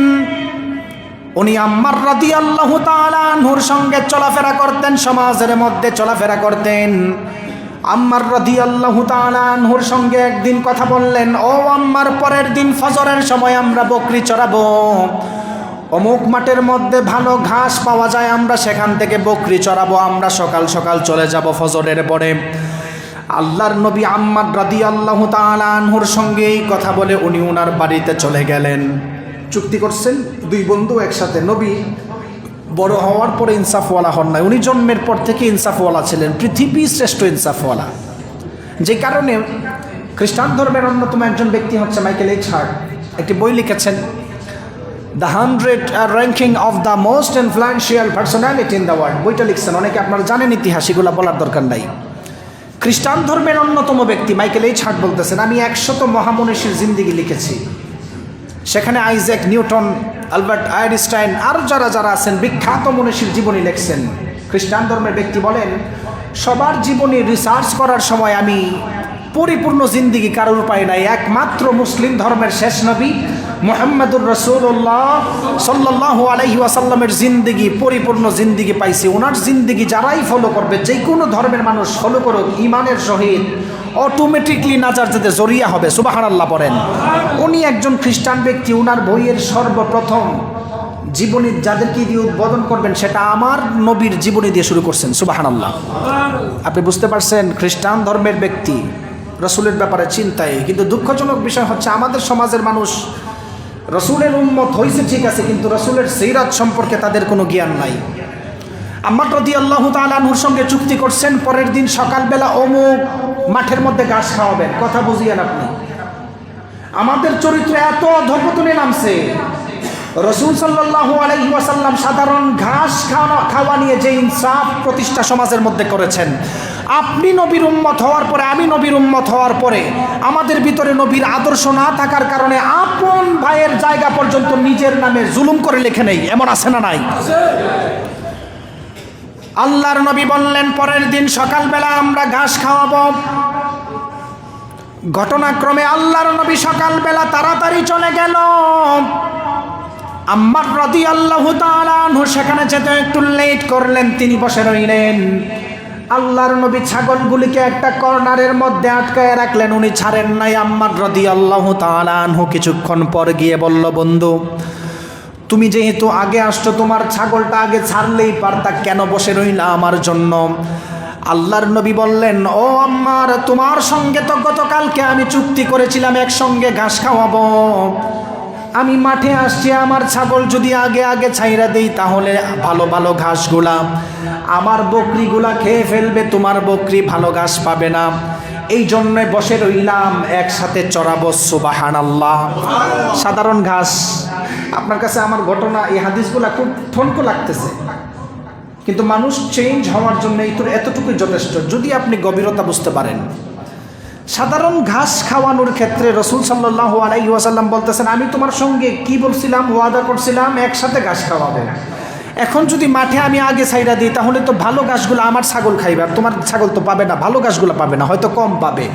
S1: উনি আম্মার রাদিয়াল্লাহু তাআলা আনহুর সঙ্গে চলাফেরা করতেন, সমাজের মধ্যে চলাফেরা করতেন। আম্মার রাদিয়াল্লাহু তাআলা আনহুর সঙ্গে একদিন কথা বললেন, ও আম্মার, পরের দিন ফজরের সময় আমরা বকরি চড়াবো, অমুক মাঠের মধ্যে ভালো ঘাস পাওয়া যায়, আমরা সেখান থেকে বকরি চড়াবো, আমরা সকাল সকাল চলে যাব ফজরের পরে। আল্লাহর নবী আম্মার রাদিয়াল্লাহু তাআলা আনহুর সঙ্গে এই কথা বলে উনি ওনার বাড়িতে চলে গেলেন। চুক্তি করছেন দুই বন্ধু একসাথে। নবী বড় হওয়ার পরে ইনসাফওয়ালা হন নাই, উনি জন্মের পর থেকে ইনসাফওয়ালা ছিলেন, পৃথিবীর শ্রেষ্ঠ ইনসাফওয়ালা। যে কারণে খ্রিস্টান ধর্মের অন্যতম একজন ব্যক্তি হচ্ছে মাইকেল এইচ হার্ট, একটি বই লিখেছেন, the 100 ranking of the most influential personality in the world. বইটা লিখছেন, অনেকে আপনারা জানেন ইতিহাস, এগুলো বলার দরকার নাই। খ্রিস্টান ধর্মের অন্যতম ব্যক্তি মাইকেল এইচ হার্ট বলতেছেন, আমি 100 মহামনীষীর জিন্দিগি লিখেছি, সেখানে আইজ্যাক নিউটন, আলবার্ট আইনস্টাইন আর যারা যারা আছেন বিখ্যাত মনীষীর জীবনী লিখছেন। খ্রিস্টান ধর্মের ব্যক্তি বলেন, সবার জীবনী রিসার্চ করার সময় আমি পরিপূর্ণ জিন্দিগি কারোর পাই নাই, একমাত্র মুসলিম ধর্মের শেষ নবী মুহাম্মদুর রাসূলুল্লাহ সাল্লাল্লাহু আলাইহি ওয়াসাল্লামের জিন্দিগি, পরিপূর্ণ জিন্দিগি পাইছি। ওনার জিন্দিগি যারাই ফলো করবে, যে কোনো ধর্মের মানুষ ফলো করুক, ইমানের সহিত অটোমেটিকলি নাজার যেতে জরিয়া হবে। সুবহানাল্লাহ বলেন। উনি একজন খ্রিস্টান ব্যক্তি, ওনার বইয়ের সর্বপ্রথম জীবনী যাদেরকে দিয়ে উদ্বোধন করবেন সেটা আমার নবীর জীবনী দিয়ে শুরু করছেন। সুবহানাল্লাহ। আপনি বুঝতে পারছেন, খ্রিস্টান ধর্মের ব্যক্তি রসুলের ব্যাপারে চিন্তায়। কিন্তু দুঃখজনক বিষয় হচ্ছে আমাদের সমাজের মানুষ রসুলের উম্মত হয়েছে ঠিক আছে, কিন্তু রসুলের সিরাত সম্পর্কে তাদের কোনো জ্ঞান নাই। আম্মার রাদিয়াল্লাহু তাআলা আনহুর সঙ্গে চুক্তি করছেন, পরের দিন সকালবেলা অমুক মাঠের মধ্যে ঘাস খাওয়াবেন। কথা বুঝিয়েন আপনি। আমাদের চরিত্র এত অধঃপতনে নামছে, রসুল সাল্লাল্লাহু আলাইহি ওয়াসাল্লাম সাধারণ ঘাস খাওয়া নিয়ে যে ইনসাফ প্রতিষ্ঠা সমাজের মধ্যে করেছেন, আপনি নবীর উম্মত হওয়ার পরে, আমি নবীর উম্মত হওয়ার পরে আমাদের ভিতরে নবীর আদর্শ না থাকার কারণে আপন ভাইয়ের জায়গা পর্যন্ত নিজের নামে জুলুম করে লিখে নেই। এমন আছে না নাই? আল্লাহর নবী বললেন, পরের দিন সকালবেলা আমরা ঘাস খাওয়াবো। ঘটনাক্রমে আল্লাহর নবী সকালবেলা তাড়াতাড়ি চলে গেল। আম্মার রাদিয়াল্লাহু তাআলা আনহু সেখানে যেতে একটু লেট করলেন, তিনি বসে রইলেন। আল্লাহর নবী ছাগলগুলিকে একটা কর্নারের মধ্যে আটকায় রাখলেন, উনি ছাড়েন নাই। আম্মার রাদিয়াল্লাহু তাআলা আনহু কিছুক্ষণ পর গিয়ে বলল, বন্ধু তুমি যেহেতু আগে আসছো, তোমার ছাগলটা আগে ছাড়লেই পারতা, কেন বসে রইলা আমার জন্য? আল্লাহর নবী বললেন, ও আম্মার, তোমার সঙ্গে তো গতকালকে আমি চুক্তি করেছিলাম একসঙ্গে ঘাস খাওয়াবো। আমি মাঠে আসছি, আমার ছাগল যদি আগে আগে ছাইরা দেই তাহলে ভালো ভালো ঘাসগুলা আমার বকরিগুলা খেয়ে ফেলবে, তোমার বকরি ভালো ঘাস পাবে না। এই জন্যে বসে রইলাম, একসাথে চড়াবো। সুবহানাল্লাহ। সাধারণ ঘাস। আপনার কাছে আমার ঘটনা, এই হাদিসগুলা খুব ঠনকো লাগতেছে, কিন্তু মানুষ চেঞ্জ হওয়ার জন্য এতটুকুই যথেষ্ট, যদি আপনি গভীরতা বুঝতে পারেন। সাধারণ ঘাস খাওয়ানোর ক্ষেত্রে রসুল সাল্লাল্লাহু আলাইহি ওয়াসাল্লাম বলতেছেন, আমি তোমার সঙ্গে কি বলছিলাম, ওয়াদা করছিলাম একসাথে ঘাস খাওয়াবো। এখন যদি মাঠে আমি আগে ছাইরা দিই তাহলে তো ভালো ঘাসগুলো আমার ছাগল খাইবে, আর তোমার ছাগল তো পাবে না, ভালো ঘাসগুলো পাবে না, হয়তো কম পাবে।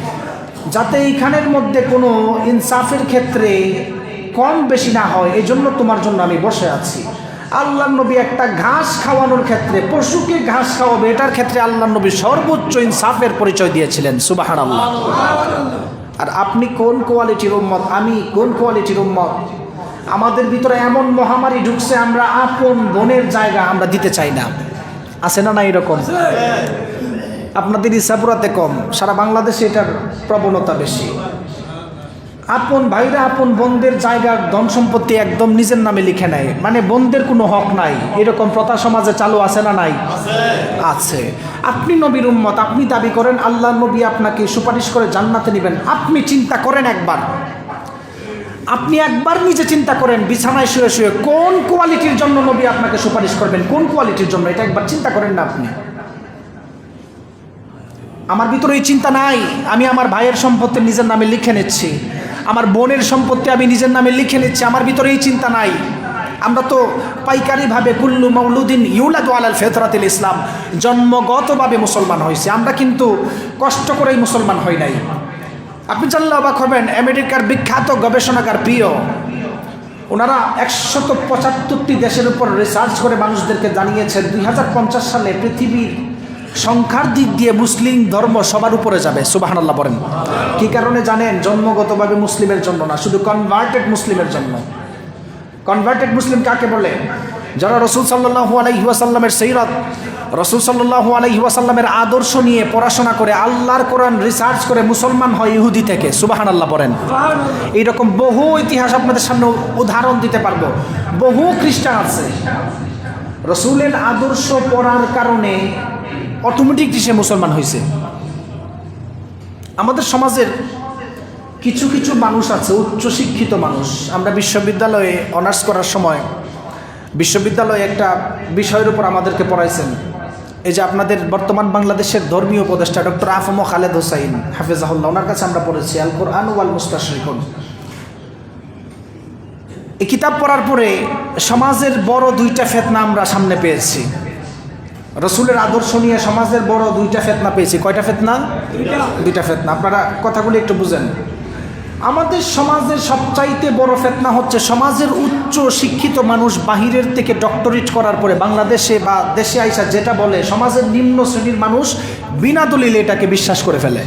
S1: যাতে এইখানের মধ্যে কোনো ইনসাফের ক্ষেত্রে কম বেশি না হয়, এই জন্য তোমার জন্য আমি বসে আছি। আল্লাহর নবী একটা ঘাস খাওয়ানোর ক্ষেত্রে, পশুকে ঘাস খাওয়াবে, এটার ক্ষেত্রে আল্লাহর নবী সর্বোচ্চ ইনসাফের পরিচয় দিয়েছিলেন। সুবহানাল্লাহ। আর আপনি কোন কোয়ালিটির উম্মত, আমি কোন কোয়ালিটির উম্মত? আমাদের ভিতরে এমন মহামারী ঢুকছে, আমরা আপন বোনের জায়গা আমরা দিতে চাই না। আছে না না এরকম? আপনাদের ইসাপুরাতে কম, সারা বাংলাদেশে এটার প্রবণতা বেশি। আপন ভাইরা আপন বোনদের জায়গার ধন সম্পত্তি একদম নিজের নামে লিখে নেয়, মানে বোনদের কোনো হক নাই। এরকম প্রথা সমাজে চালু আছে না নাই? আছে। আপনি নবীর উম্মত, আপনি দাবি করেন আল্লাহ নবী আপনাকে সুপারিশ করে জান্নাতে নেবেন। আপনি চিন্তা করেন একবার, আপনি একবার নিজে চিন্তা করেন, বিছানায় শুয়ে শুয়ে কোন কোয়ালিটির জন্য নবী আপনাকে সুপারিশ করবেন, কোন কোয়ালিটির জন্য, এটা একবার চিন্তা করেন না আপনি। আমার ভিতরে এই চিন্তা নাই। আমি আমার ভাইয়ের সম্পত্তি নিজের নামে লিখে নিচ্ছি, আমার বোনের সম্পত্তি আমি নিজের নামে লিখে নিচ্ছি, আমার ভিতরে এই চিন্তা নাই। আমরা তো পাইকারিভাবে কুল্লু মাউলুদিন ইউলাদু আলাল ফিতরাতিল ইসলাম, জন্মগতভাবে মুসলমান হয়েছি আমরা, কিন্তু কষ্ট করেই মুসলমান হই নাই। আপনি জানলে অবাক হবেন, আমেরিকার বিখ্যাত গবেষণাগার পিও, ওনারা 175টি দেশের উপর রিসার্চ করে মানুষদেরকে জানিয়েছেন 2050 সালে পৃথিবীর সংখ্যার দিক দিয়ে মুসলিম ধর্ম সবার উপরে যাবে, সুবহানাল্লাহ বলেন। কি কারণে জানেন? জন্মগতভাবে মুসলিমের জন্য না, শুধু কনভার্টেড মুসলিমের জন্য। কনভার্টেড মুসলিম কাকে বলে? যারা রাসূল সাল্লাল্লাহু আলাইহি ওয়াসাল্লামের সিরাত, রাসূল সাল্লাল্লাহু আলাইহি ওয়াসাল্লামের আদর্শ নিয়ে পড়াশোনা করে, আল্লাহর কোরআন রিসার্চ করে মুসলমান হয় ইহুদি থেকে, সুবহানাল্লাহ বলেন। এইরকম বহু ইতিহাস আপনাদের সামনে উদাহরণ দিতে পারবো। বহু খ্রিস্টান আছে রাসূলের আদর্শ পড়ার কারণে অটোমেটিকলি সে মুসলমান হয়েছে। আমাদের সমাজের কিছু কিছু মানুষ আছে, উচ্চশিক্ষিত মানুষ। আমরা বিশ্ববিদ্যালয়ে অনার্স করার সময় বিশ্ববিদ্যালয়ে একটা বিষয়ের উপর আমাদেরকে পড়াইছেন। এই যে আপনাদের বর্তমান বাংলাদেশের ধর্মীয় উপদেষ্টা ডক্টর আফম খালেদ হোসাইন হাফেজাহুল্লাহ, ওনার কাছে আমরা পড়েছি আল কোরআন ওয়াল মুস্তাশরিকুন। এই কিতাব পড়ার পরে সমাজের বড় দুইটা ফিতনা আমরা সামনে পেয়েছি। রসুলের আদর্শ নিয়ে সমাজের বড় দুইটা ফিতনা পেয়েছি। কয়টা ফিতনা? দুইটা ফিতনা। আপনারা কথাগুলি একটু বুঝেন। আমাদের সমাজের সবচাইতে বড় ফিতনা হচ্ছে সমাজের উচ্চ শিক্ষিত মানুষ বাহিরের থেকে ডক্টরেট করার পরে বাংলাদেশে বা দেশে আইসা যেটা বলে, সমাজের নিম্ন শ্রেণীর মানুষ বিনা দলিলে এটাকে বিশ্বাস করে ফেলে।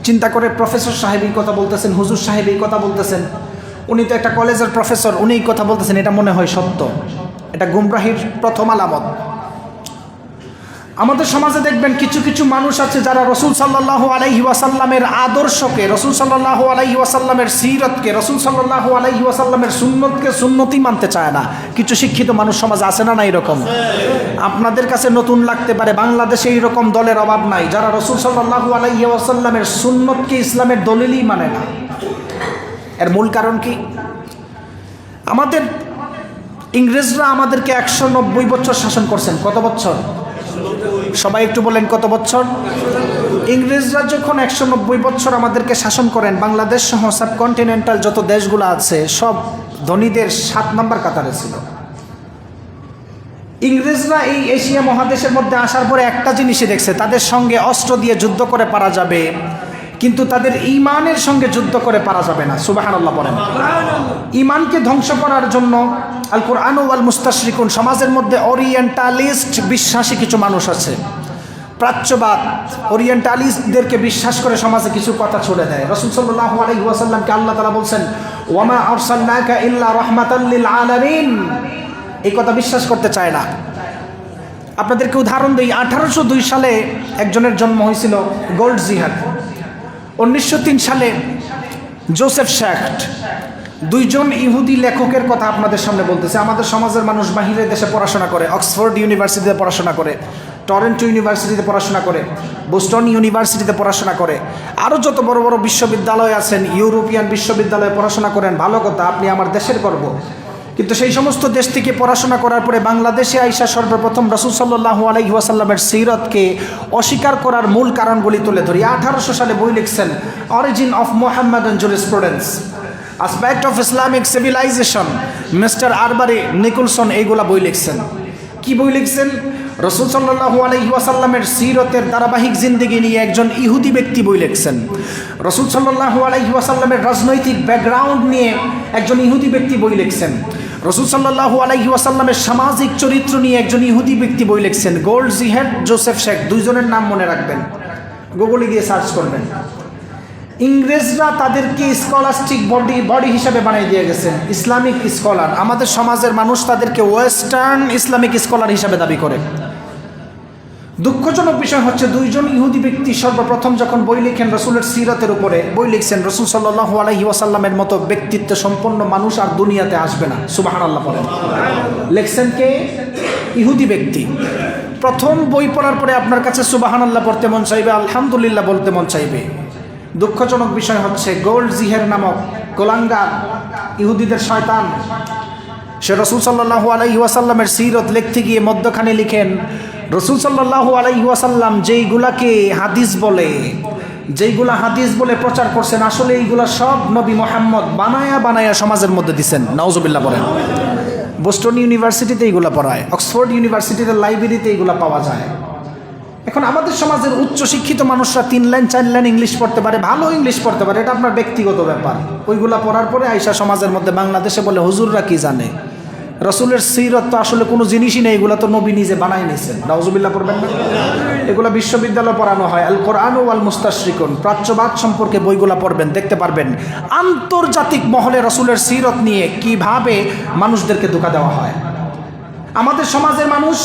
S1: চিন্তা করে, প্রফেসর সাহেব এই কথা বলতেছেন, হুজুর সাহেব এই কথা বলতেছেন, উনি তো একটা কলেজের প্রফেসর, উনি এই কথা বলতেছেন, এটা মনে হয় সত্য। এটা গুমরাহির প্রথম আলামত। আমাদের সমাজে দেখবেন কিছু কিছু মানুষ আছে যারা রসুল সাল্লাল্লাহু আলাইহি ওয়াসাল্লামের আদর্শকে, রসুল সাল্লাল্লাহু আলাইহি ওয়াসাল্লামের সিরতকে, রসুল সাল্লাল্লাহু আলাইহি ওয়াসাল্লামের সুন্নতকে সুন্নতি মানতে চায় না। কিছু শিক্ষিত মানুষ সমাজ আছে না? না এরকম। আপনাদের কাছে নতুন লাগতে পারে, বাংলাদেশে এইরকম দলের অভাব নাই যারা রসুল সাল্লাল্লাহু আলাইহি ওয়াসাল্লামের সুন্নতকে ইসলামের দলিলই মানে না। এর মূল কারণ কি? আমাদের ইংরেজরা আমাদেরকে 190 বছর শাসন করছেন। কত বছর? সবাই একটু বলেন, কত বছর? ইংরেজরা যখন 190 বছর আমাদেরকে শাসন করেন, বাংলাদেশ সহ সাবকন্টিনেন্টাল যত দেশগুলো আছে সব ধনীদের 7 নম্বর কাতারে ছিল। ইংরেজরা এই এশিয়া মহাদেশের মধ্যে আসার পরে একটা জিনিসই দেখছে, তাদের সঙ্গে অস্ত্র দিয়ে যুদ্ধ করে পারা যাবে, কিন্তু তাদের ঈমানের সঙ্গে যুদ্ধ করে পারা যাবে না। সুবহানাল্লাহ বলেন। ঈমানকে ধ্বংস করার জন্য আল কোরআন ওয়াল মুস্তাশরিকুন, সমাজের মধ্যে ওরিয়েন্টালিস্ট বিশ্বাসী কিছু মানুষ আছে, প্রাচ্যবাদ, ওরিয়েন্টালিস্টদেরকে বিশ্বাস করে সমাজে কিছু কথা ছড়ে দেয়। রাসূল সাল্লাল্লাহু আলাইহি ওয়াসাল্লামকে আল্লাহ তাআলা বলছেন, ওয়ামা আরসালনাকা ইল্লা রাহমাতাল লিল আলামিন, এই কথা বিশ্বাস করতে চায় না। আপনাদেরকে উদাহরণ দিই, 1802 সালে একজনের জন্ম হয়েছিল, গোল্ড জিহাদ। 1903 সালে জোসেফ শ্যাক্ট, দুইজন ইহুদি লেখকের কথা আপনাদের সামনে বলতেছে। আমাদের সমাজের মানুষ বাহিরের দেশে পড়াশোনা করে, অক্সফোর্ড ইউনিভার্সিটিতে পড়াশোনা করে, টরেন্টো ইউনিভার্সিটিতে পড়াশোনা করে, বোস্টন ইউনিভার্সিটিতে পড়াশোনা করে, আরও যত বড় বড় বিশ্ববিদ্যালয় আছেন, ইউরোপিয়ান বিশ্ববিদ্যালয়ে পড়াশোনা করেন, ভালো কথা, আপনি আমার দেশের গর্ব। কিন্তু সেই সমস্ত দেশ থেকে পড়াশোনা করার পরে বাংলাদেশে আইসা সর্বপ্রথম রাসূল সাল্লাল্লাহু আলাইহি ওয়াসাল্লামের সিরতকে অস্বীকার করার মূল কারণগুলি তুলে ধরি। 1800 সালে বই লিখছেন, origin of Muhammadan jurisprudence, aspect of Islamic civilization, Mister Arberry Nicholson, এইগুলা বই লিখছেন। কি বই লিখছেন? রাসূল সাল্লাল্লাহু আলাইহি ওয়াসাল্লামের সিরতের ধারাবাহিক জিন্দেগি নিয়ে একজন ইহুদি ব্যক্তি বই লিখছেন। রাসূল সাল্লাল্লাহু আলাইহি ওয়াসাল্লামের রাজনৈতিক ব্যাকগ্রাউন্ড নিয়ে একজন ইহুদি ব্যক্তি বই লিখছেন। রাসূল সাল্লাল্লাহু আলাইহি ওয়াসাল্লামের সামাজিক চরিত্র নিয়ে একজন ইহুদি ব্যক্তি বই লিখছেন। গোল্ড জিহাদ, জোসেফ শেখ, দুইজনের নাম মনে রাখবেন, গুগলে গিয়ে সার্চ করবেন। ইংরেজরা তাদেরকে স্কলাস্টিক বডি হিসাবে বানিয়ে দিয়ে গেছেন, ইসলামিক স্কলার। আমাদের সমাজের মানুষ তাদেরকে ওয়েস্টার্ন ইসলামিক স্কলার হিসাবে দাবি করে। দুঃখজনক বিষয় হচ্ছে, দুইজন ইহুদি ব্যক্তি সর্বপ্রথম যখন বই লিখেন রসুলের সিরতের উপরে, বই লিখছেন, রসুল সাল্লাল্লাহু আলাইহি ওয়াসাল্লামের মতো ব্যক্তিত্ব সম্পন্ন মানুষ আর দুনিয়াতে আসবে না। সুবহানাল্লাহ বলেন। লিখছেন কে? ইহুদি ব্যক্তি। প্রথম বই পড়ার পরে আপনার কাছে সুবহানাল্লাহ পড়তে মন চাইবে, আলহামদুলিল্লাহ বলতে মন চাইবে। দুঃখজনক বিষয় হচ্ছে, গোল্ড জিহাদ নামক গোলাঙ্গার ইহুদিদের শয়তান, সে রসুল সাল্লাল্লাহু আলাইহি ওয়াসাল্লামের সিরত লিখতে গিয়ে মধ্যখানে লিখেন, রসুল সাল্লাল্লাহু আলাইহি ওয়াসাল্লাম যেইগুলাকে হাদিস বলে, যেইগুলা হাদিস বলে প্রচার করছেন, আসলে এইগুলা সব নবী মুহাম্মদ বানায়া সমাজের মধ্যে দিচ্ছেন। নাউজুবিল্লাহ বলেন। বোস্টন ইউনিভার্সিটিতে এইগুলা পড়ায়, অক্সফোর্ড ইউনিভার্সিটিতে লাইব্রেরিতে এইগুলা পাওয়া যায়। এখন আমাদের সমাজের উচ্চ শিক্ষিত মানুষরা 3 লাইন 4 লাইন ইংলিশ পড়তে পারে, ভালো ইংলিশ পড়তে পারে, এটা আপনার ব্যক্তিগত ব্যাপার। ওইগুলা পড়ার পরে আইসা সমাজের মধ্যে বাংলাদেশে বলে হুজুররা কি জানে, রসুলের সিরত তো আসলে কোনো জিনিসই নেই, এগুলো তো নবী নিজে বানাই নিয়েছেন। নাউজুবিল্লাহ পড়বেন না? এগুলো বিশ্ববিদ্যালয়ে পড়ানো হয়। আল কোরআন ওয়াল মুস্তাশরিকুন, প্রাচ্যবাদ সম্পর্কে বইগুলো পড়বেন, দেখতে পারবেন আন্তর্জাতিক মহলে রসুলের সিরত নিয়ে কিভাবে মানুষদেরকে ধোঁকা দেওয়া হয়। আমাদের সমাজের মানুষ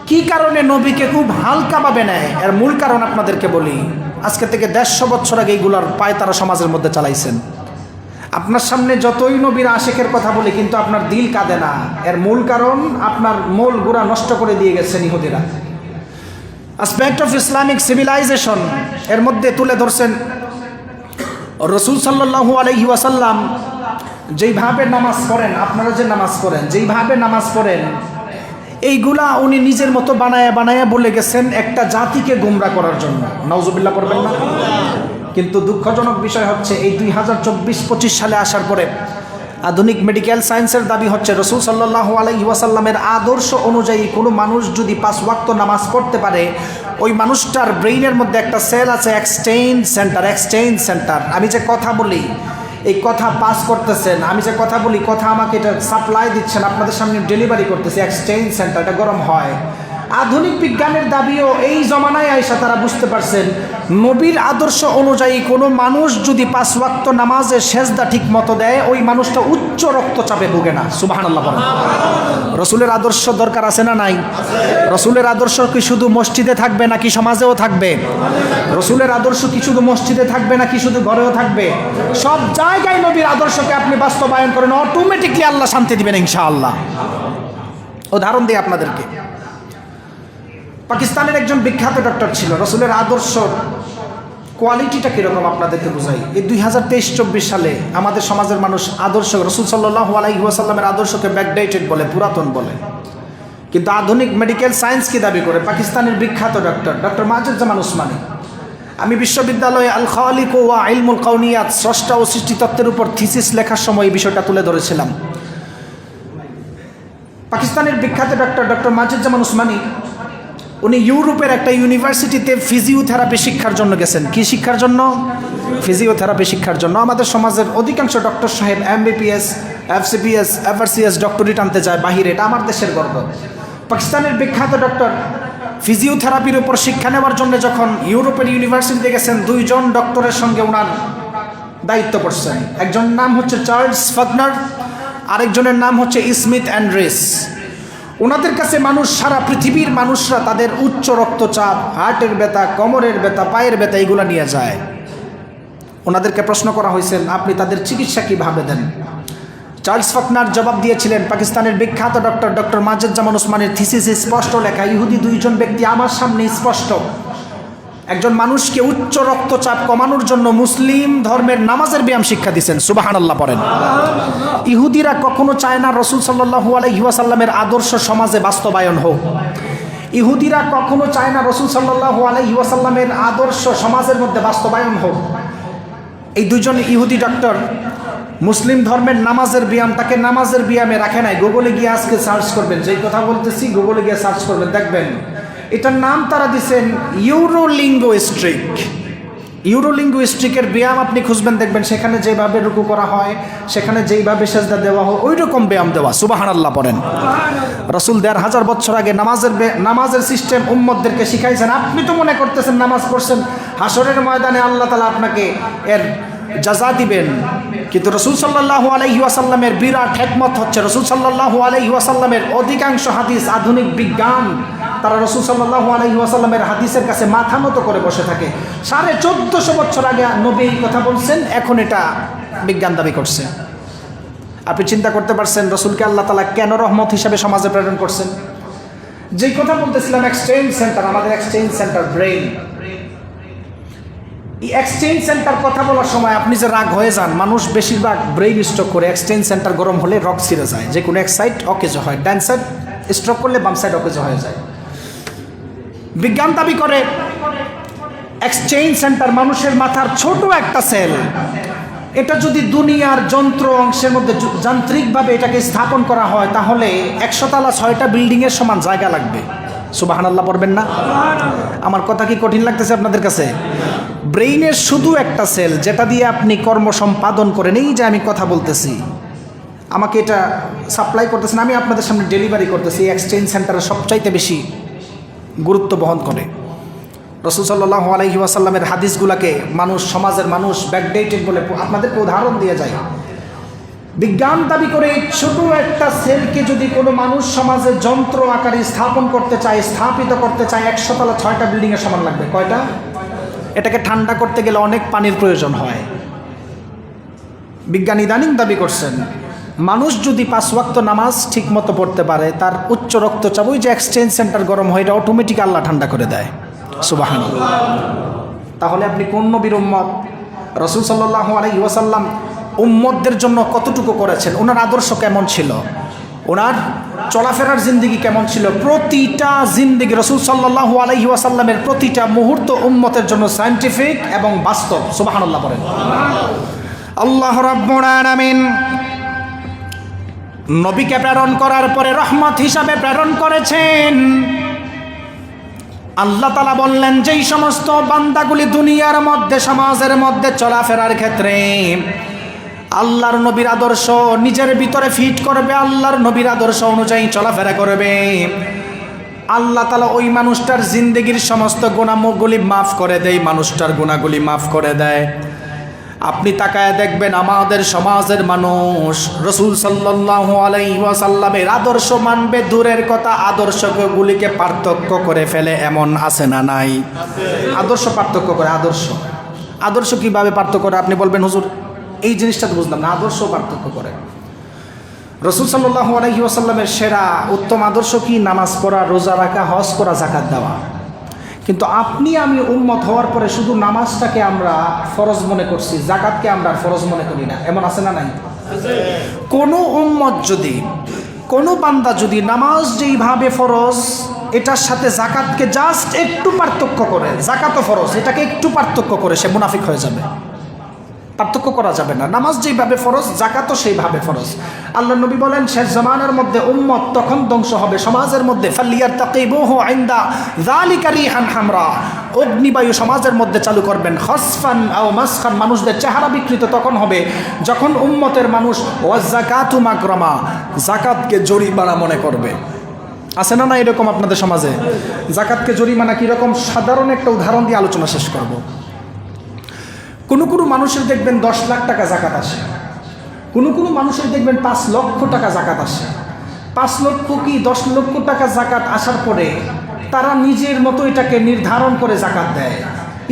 S1: কি কারণে নবীকে খুব হালকাভাবে নেয়, এর মূল কারণ আপনাদেরকে বলি। আজকে থেকে 150 বছর আগে এইগুলোর পায় তারা সমাজের মধ্যে চালাইছেন। আপনার সামনে যতই নবীর আশিকের কথা বলে, কিন্তু আপনার দিল কাঁদে না। এর মূল কারণ আপনার মূল গোড়া নষ্ট করে দিয়ে গেছেন ইহুদিরা। অ্যাসপেক্ট অফ ইসলামিক সিভিলাইজেশন এর মধ্যে তুলে ধরছেন রসুল সাল্লাল্লাহু আলাইহি ওয়াসাল্লাম যেইভাবে নামাজ পড়েন, আপনারা যে নামাজ পড়েন, যেইভাবে নামাজ পড়েন, এইগুলা উনি নিজের মতো বানায়া বানায়া বলে গেছেন একটা জাতিকে গুমরা করার জন্য। নাউজুবিল্লাহ পড়বেন না? কিন্তু দুঃখজনক বিষয় হচ্ছে এই 2024-25 সালে আসার পরে আধুনিক মেডিকেল সায়েন্সের দাবি হচ্ছে রসুল সাল্লাল্লাহু আলাইহি ওয়াসাল্লামের আদর্শ অনুযায়ী কোনো মানুষ যদি 5 ওয়াক্ত নামাজ পড়তে পারে, ওই মানুষটার ব্রেইনের মধ্যে একটা সেল আছে এক্সচেঞ্জ সেন্টার। আমি যে কথা বলি এই কথা পাস করতেছেন, আমি যে কথা বলি কথা আমাকে এটা সাপ্লাই দিচ্ছেন, আপনাদের সামনে ডেলিভারি করতেছে এক্সচেঞ্জ সেন্টার, এটা গরম হয়। আধুনিক বিজ্ঞানের দাবিও এই জমানায় আইসা তারা বুঝতে পারছেন নবীর আদর্শ অনুযায়ী কোনো মানুষ যদি 5 ওয়াক্ত নামাজের সেজদা ঠিক মতো দেয়, ওই মানুষটা উচ্চ রক্তচাপে ভোগে না। সুবহানাল্লাহ বলেন। রসুলের আদর্শ দরকার আছে না নাই? রসুলের আদর্শ কি শুধু মসজিদে থাকবে নাকি সমাজেও থাকবে? রসুলের আদর্শ কি শুধু মসজিদে থাকবে নাকি শুধু ঘরেও থাকবে? সব জায়গায় নবীর আদর্শকে আপনি বাস্তবায়ন করেন, অটোমেটিকলি আল্লাহ শান্তি দিবেন ইনশাআল্লাহ। উদাহরণ দিই আপনাদেরকে। পাকিস্তানের একজন বিখ্যাত ডক্টর ছিল, রসুলের আদর্শ কোয়ালিটিটা কীরকম আপনাদেরকে বোঝাই। এই 2023-24 সালে আমাদের সমাজের মানুষ আদর্শ রসুল সাল্লাল্লাহু আলাইহি ওয়াসাল্লামের আদর্শকে ব্যাকডেটেড বলে, পুরাতন বলে। কিন্তু আধুনিক মেডিকেল সায়েন্স কি দাবি করে? পাকিস্তানের বিখ্যাত ডক্টর মাজেদুজ্জামান উসমানী, আমি বিশ্ববিদ্যালয়ে আল খালিক ওয়া ইলমুল কাউনিয়াত, স্রষ্টা ও সৃষ্টিতত্ত্বের উপর থিসিস লেখার সময় এই বিষয়টা তুলে ধরেছিলাম। পাকিস্তানের বিখ্যাত ডক্টর মাজেদুজ্জামান উসমানী, উনি ইউরোপের একটা ইউনিভার্সিটিতে ফিজিওথেরাপি শিক্ষার জন্য গেছেন। কি শিক্ষার জন্য? ফিজিওথেরাপি শিক্ষার জন্য। আমাদের সমাজের অধিকাংশ ডক্টর সাহেব MBBS, FCPS, FRCS ডক্টরেট আনতে যায় বাহিরে, এটা আমার দেশের গর্ব। পাকিস্তানের বিখ্যাত ডক্টর ফিজিওথেরাপির উপর শিক্ষা নেওয়ার জন্য যখন ইউরোপের ইউনিভার্সিটিতে গেছেন, 2 জন ডক্টরের সঙ্গে ওনার দায়িত্ব পড়ছেন। একজনের নাম হচ্ছে চার্লস ফাগনার, আরেকজনের নাম হচ্ছে স্মিথ অ্যান্ড রিস। ওনাদের কাছে মানুষ, সারা পৃথিবীর মানুষরা তাদের উচ্চ রক্তচাপ, হার্টের ব্যথা, কোমরের ব্যথা, পায়ের ব্যথা এগুলো নিয়ে যায়। ওনাদেরকে প্রশ্ন করা হয়েছে আপনি তাদের চিকিৎসা কীভাবে দেন? চার্লস ফাগনার জবাব দিয়েছিলেন, পাকিস্তানের বিখ্যাত ডক্টর মাজেদুজ্জামান উসমানের থিসিস স্পষ্ট লেখা, ইহুদি 2 জন ব্যক্তি আমার সামনে স্পষ্ট একজন মানুষকে উচ্চ রক্তচাপ কমানোর জন্য মুসলিম ধর্মের নামাজের ব্যায়াম শিক্ষা দিচ্ছেন। সুবহানাল্লাহ পড়েন। ইহুদিরা কখনো চায় না রসুল সাল্লাল্লাহু আলাইহি ওয়াসাল্লামের আদর্শ সমাজে বাস্তবায়ন হোক। ইহুদিরা কখনো চায় না রসুল সাল্লাল্লাহু আলাইহি ওয়াসাল্লামের আদর্শ সমাজের মধ্যে বাস্তবায়ন হোক। এই 2 জন ইহুদি ডক্টর মুসলিম ধর্মের নামাজের ব্যায়াম, তাকে নামাজের ব্যায়ামে রাখে নাই। গুগলে গিয়ে আজকে সার্চ করবেন, যেই কথা বলতেছি গুগলে গিয়ে সার্চ করবেন, দেখবেন এটার নাম তারা দিচ্ছেন ইউরোলিঙ্গুইস্টিকের ব্যায়াম। আপনি খুঁজবেন, দেখবেন সেখানে যেভাবে রুকু করা হয়, সেখানে যেইভাবে সেজদা দেওয়া হয়, ওই রকম ব্যায়াম দেওয়া। সুবহানাল্লাহ পড়েন। রসুল 1500 বছর আগে নামাজের সিস্টেম উম্মতদেরকে শিখাইছেন। আপনি তো মনে করতেছেন নামাজ পড়ছেন, হাসরের ময়দানে আল্লাহ তাআলা আপনাকে এর জাযা দিবেন, কিন্তু রসুল সাল্লাল্লাহু আলাইহি ওয়াসাল্লামের বিরাট হিকমত হচ্ছে রসুল সাল্লাল্লাহু আলাইহি ওয়াসাল্লামের অধিকাংশ হাদিস, আধুনিক বিজ্ঞান, তারা রসুল সাল্লাল্লাহু আলাইহি ওয়াসাল্লামের হাদিসের কাছে মাথা নত করে বসে থাকে। 1450 বছর আগে নবী এই কথা বলছেন, এখন এটা বিজ্ঞান দাবি করছে। আপনি চিন্তা করতে পারছেন রসুলকে আল্লাহ তাআলা কেন রহমত হিসাবে সমাজে প্রেরণ করছেন? যেই কথা বলতেছিলাম, এক্সচেঞ্জ সেন্টার, আমাদের এক্সচেঞ্জ সেন্টার ব্রেইন। এই এক্সচেঞ্জ সেন্টার কথা বলার সময় আপনি যে রাগ হয়ে যান, মানুষ বেশিরভাগ ব্রেইন স্ট্রোক করে। এক্সচেঞ্জ সেন্টার গরম হলে রক ছিঁড়ে যায়, যে কোনো এক সাইড অকেজো হয়, ডান সাইড স্ট্রোক করলে বাম সাইড অকেজো হয়ে যায়। বিজ্ঞান দাবি করে এক্সচেঞ্জ সেন্টার মানুষের মাথার ছোট একটা সেল, এটা যদি দুনিয়ার যন্ত্র অংশের মধ্যে যান্ত্রিকভাবে এটাকে স্থাপন করা হয়, তাহলে 100 তলা 6টা বিল্ডিংয়ের সমান জায়গা লাগবে। সুবহানাল্লাহ পড়বেন না? আমার কথা কি কঠিন লাগতেছে আপনাদের কাছে? ব্রেইনের শুধু একটা সেল, যেটা দিয়ে আপনি কর্ম সম্পাদন করেন, এই যে আমি কথা বলতেছি, আমাকে এটা সাপ্লাই করতেছেন, আমি আপনাদের সামনে ডেলিভারি করতেছি। এই এক্সচেঞ্জ সেন্টারে সবচাইতে বেশি গুরুত্ব বহন করে। রাসূল সাল্লাল্লাহু আলাইহি ওয়াসাল্লামের হাদিসগুলোকে মানুষ, সমাজের মানুষ ব্যাকডেটেড বলে আপনাদেরকে উদাহরণ দিয়ে যায়। বিজ্ঞান দাবি করে ছোট একটা সেলকে যদি কোনো মানুষ সমাজে যন্ত্র আকারে স্থাপন করতে চায়, স্থাপিত করতে চায়, 100 তলা 6টা বিল্ডিংয়ের সমান লাগবে। কয়টা? এটাকে ঠান্ডা করতে গেলে অনেক পানির প্রয়োজন হয়। বিজ্ঞান ইদানিং দাবি করছেন মানুষ যদি 5 ওয়াক্ত নামাজ ঠিক মতো পড়তে পারে, তার উচ্চ রক্তচাপ, ওই যে এক্সচেঞ্জ সেন্টার গরম হয়, এটা অটোমেটিক আল্লাহ ঠান্ডা করে দেয়। সুবহানাল্লাহ। তাহলে আপনি কোন নবীর উম্মত? রাসূল সাল্লাল্লাহু আলাইহি ওয়াসাল্লাম উম্মতদের জন্য কতটুকু করেছেন, ওনার আদর্শ কেমন ছিল, ওনার চলাফেরার জিন্দিগি কেমন ছিল, প্রতিটা জিন্দিগি রাসূল সাল্লাল্লাহু আলাইহি ওয়াসাল্লামের প্রতিটা মুহূর্ত উম্মতের জন্য সায়েন্টিফিক এবং বাস্তব। সুবহানাল্লাহ বলেন। আল্লাহ রাব্বুল আলামিন নবীকে প্রেরণ করার পরে রহমত হিসাবে প্রেরণ করেছেন। আল্লাহ তাআলা বললেন, যেই সমস্ত বান্দাগুলি দুনিয়ার মধ্যে, সমাজের মধ্যে চলাফেরার ক্ষেত্রে আল্লাহর নবীর আদর্শ নিজের ভিতরে ফিট করবে, আল্লাহর নবীর আদর্শ অনুযায়ী চলাফেরা করবে, আল্লাহ তাআলা ওই মানুষটার জিন্দেগির সমস্ত গুনাহগুলি মাফ করে দেয়, মানুষটার গুনাহগুলি মাফ করে দেয়। আপনি তাকায় দেখবেন আমাদের সমাজের মানুষ রাসূল সাল্লাল্লাহু আলাইহি ওয়াসাল্লামের আদর্শ মানবে দূরের কথা, আদর্শগুলিকে পার্থক্য করে ফেলে, এমন আছে না নাই? আদর্শ পার্থক্য করে। আদর্শ কিভাবে পার্থক্য করে? আপনি বলবেন হুজুর এই জিনিসটা তো বুঝলাম না। আদর্শ পার্থক্য করে। রাসূল সাল্লাল্লাহু আলাইহি ওয়াসাল্লামের সেরা উত্তম আদর্শ কি? নামাজ পড়া, রোজা রাখা, হজ করা, যাকাত দেওয়া। কিন্তু আপনি আমি উম্মত হওয়ার পরে শুধু নামাজটাকে আমরা ফরজ মনে করছি, যাকাতকে আমরা ফরজ মনে করি না। এমন আছে না নাই? কোনো উম্মত যদি, কোনো বান্দা যদি নামাজ যেইভাবে ফরজ এটার সাথে যাকাতকে জাস্ট একটু পার্থক্য করে, যাকাতও ফরজ, এটাকে একটু পার্থক্য করে, সে মুনাফিক হয়ে যাবে। পার্থক্য করা যাবে না। নামাজ যেইভাবে ফরজ, যাকাতও সেইভাবে ফরজ। আল্লাহ নবী বলেন, শেষ জামানার মধ্যে উম্মত তখন ধ্বংস হবে সমাজের মধ্যে, ফালিয়ারতাকিবুহু ইনদা যালিকা রিহান হামরা, অগ্নিবায়ু সমাজের মধ্যে চালু করবেন, খসফান আও মাসখান, মানুষদের চেহারা বিকৃত তখন হবে যখন উম্মতের মানুষ ওয়াযাকাতু মাকরামা, যাকাতকে জরিমানা মনে করবে। আছে না না এরকম আপনাদের সমাজে? যাকাতকে জরিমানা কীরকম? সাধারণ একটা উদাহরণ দিয়ে আলোচনা শেষ করব। কোনো কোনো মানুষের দেখবেন 10 লাখ টাকা যাকাত আসে, কোনো কোনো মানুষের দেখবেন 5 লক্ষ টাকা যাকাত আসে। 5 লক্ষ কি 10 লক্ষ টাকা যাকাত আসার পরে তারা নিজের মতো এটাকে নির্ধারণ করে যাকাত দেয়।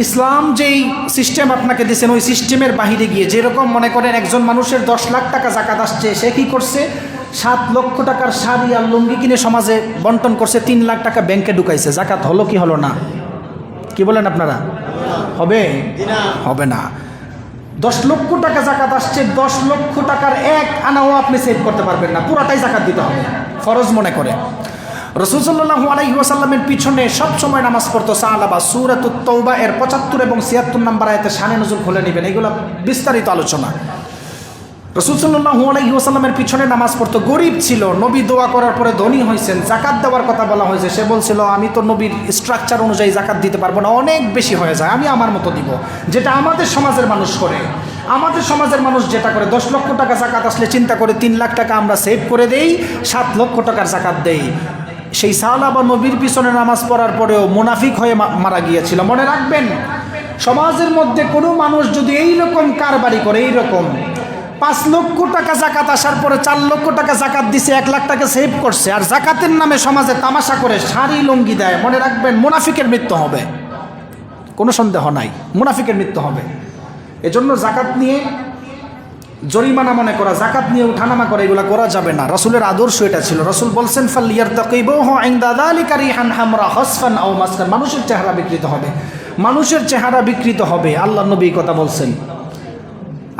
S1: ইসলাম যেই সিস্টেম আপনাকে দিয়েছেন ওই সিস্টেমের বাহিরে গিয়ে, যেরকম মনে করেন একজন মানুষের 10 লাখ টাকা যাকাত আসছে, সে কী করছে? 7 লক্ষ টাকার শাড়ি আর লুঙ্গি কিনে সমাজে বন্টন করছে, 3 লাখ টাকা ব্যাংকে ঢুকাইছে। যাকাত হলো কি হলো না? কি বলেন আপনারা? হবে? হবে না। 10 লক্ষ টাকা যাকাত আসছে, 10 লক্ষ টাকার 1 আনাও আপনি সেভ করতে পারবেন না, পুরাটাই যাকাত দিতে হবে ফরজ মনে করে। রাসূল সাল্লাল্লাহু আলাইহি ওয়াসাল্লামের পিছনে সব সময় নামাজ পড়তো সাহাবা। সূরাতুত তাওবা এর 75 এবং 76 নম্বর আয়াতে শানে নুজুল খুলে নেবেন, এগুলো বিস্তারিত আলোচনা। রাসূল সাল্লাল্লাহু আলাইহি ওয়াসাল্লামের পিছনে নামাজ পড়তো। গরিব ছিল, নবী দোয়া করার পরে ধনী হয়েছেন, যাকাত দেওয়ার কথা বলা হয়েছে, সে বলছিল আমি তো নবীর স্ট্রাকচার অনুযায়ী যাকাত দিতে পারবো না, অনেক বেশি হয়ে যায়, আমি আমার মতো দিব। যেটা আমাদের সমাজের মানুষ করে, আমাদের সমাজের মানুষ যেটা করে, 10 লক্ষ টাকা যাকাত আসলে চিন্তা করে 3 লাখ টাকা আমরা সেভ করে দেই, 7 লক্ষ টাকার যাকাত দেই। সেই সাহাবা নবীর পিছনে নামাজ পড়ার পরেও মুনাফিক হয়ে মারা গিয়েছিল। মনে রাখবেন, সমাজের মধ্যে কোনো মানুষ যদি এইরকম কারবারি করে, এইরকম 5 লক্ষ টাকা যাকাত আসার পরে 4 লক্ষ টাকা যাকাত দিছে, 1 লাখ টাকা সেভ করছে, আর যাকাতের নামে সমাজে তামাশা করে শাড়ি লুঙ্গি দেয়, মনে রাখবেন মুনাফিকের মৃত্যু হবে, কোনো সন্দেহ নাই, মুনাফিকের মৃত্যু হবে। এজন্য যাকাত নিয়ে জরিমানা মনে করা, যাকাত নিয়ে উঠানামা করা, এগুলো করা যাবে না। রাসূলের আদর্শ এটা ছিল। রাসূল বলছেন, ফালিয়ারতাকিবুহু ইনদা যালিকা রিহান হামরা খসফান আও মাসকান, মানুষের চেহারা বিকৃত হবে, মানুষের চেহারা বিকৃত হবে। আল্লাহ নবী কথা বলছেন,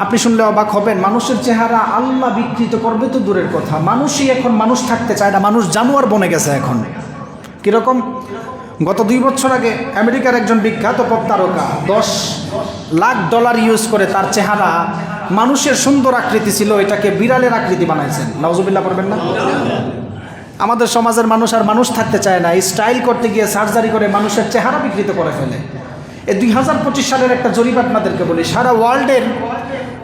S1: আপনি শুনলে অবাক হবেন। মানুষের চেহারা আল্লাহ বিকৃত করবে তো দূরের কথা, মানুষই এখন মানুষ থাকতে চায় না, মানুষ জানোয়ার বনে গেছে এখন। কীরকম? গত 2 বছর আগে আমেরিকার একজন বিখ্যাত পপ তারকা $10 লাখ ইউজ করে তার চেহারা মানুষের সুন্দর আকৃতি ছিল, এটাকে বিড়ালের আকৃতি বানাইছেন। নাউজুবিল্লাহ পড়বেন না? আমাদের সমাজের মানুষ আর মানুষ থাকতে চায় না, স্টাইল করতে গিয়ে সার্জারি করে মানুষের চেহারা বিকৃত করে ফেলে। এই 2025 সালের একটা জরিপ আপনাদেরকে বলি, সারা ওয়ার্ল্ডের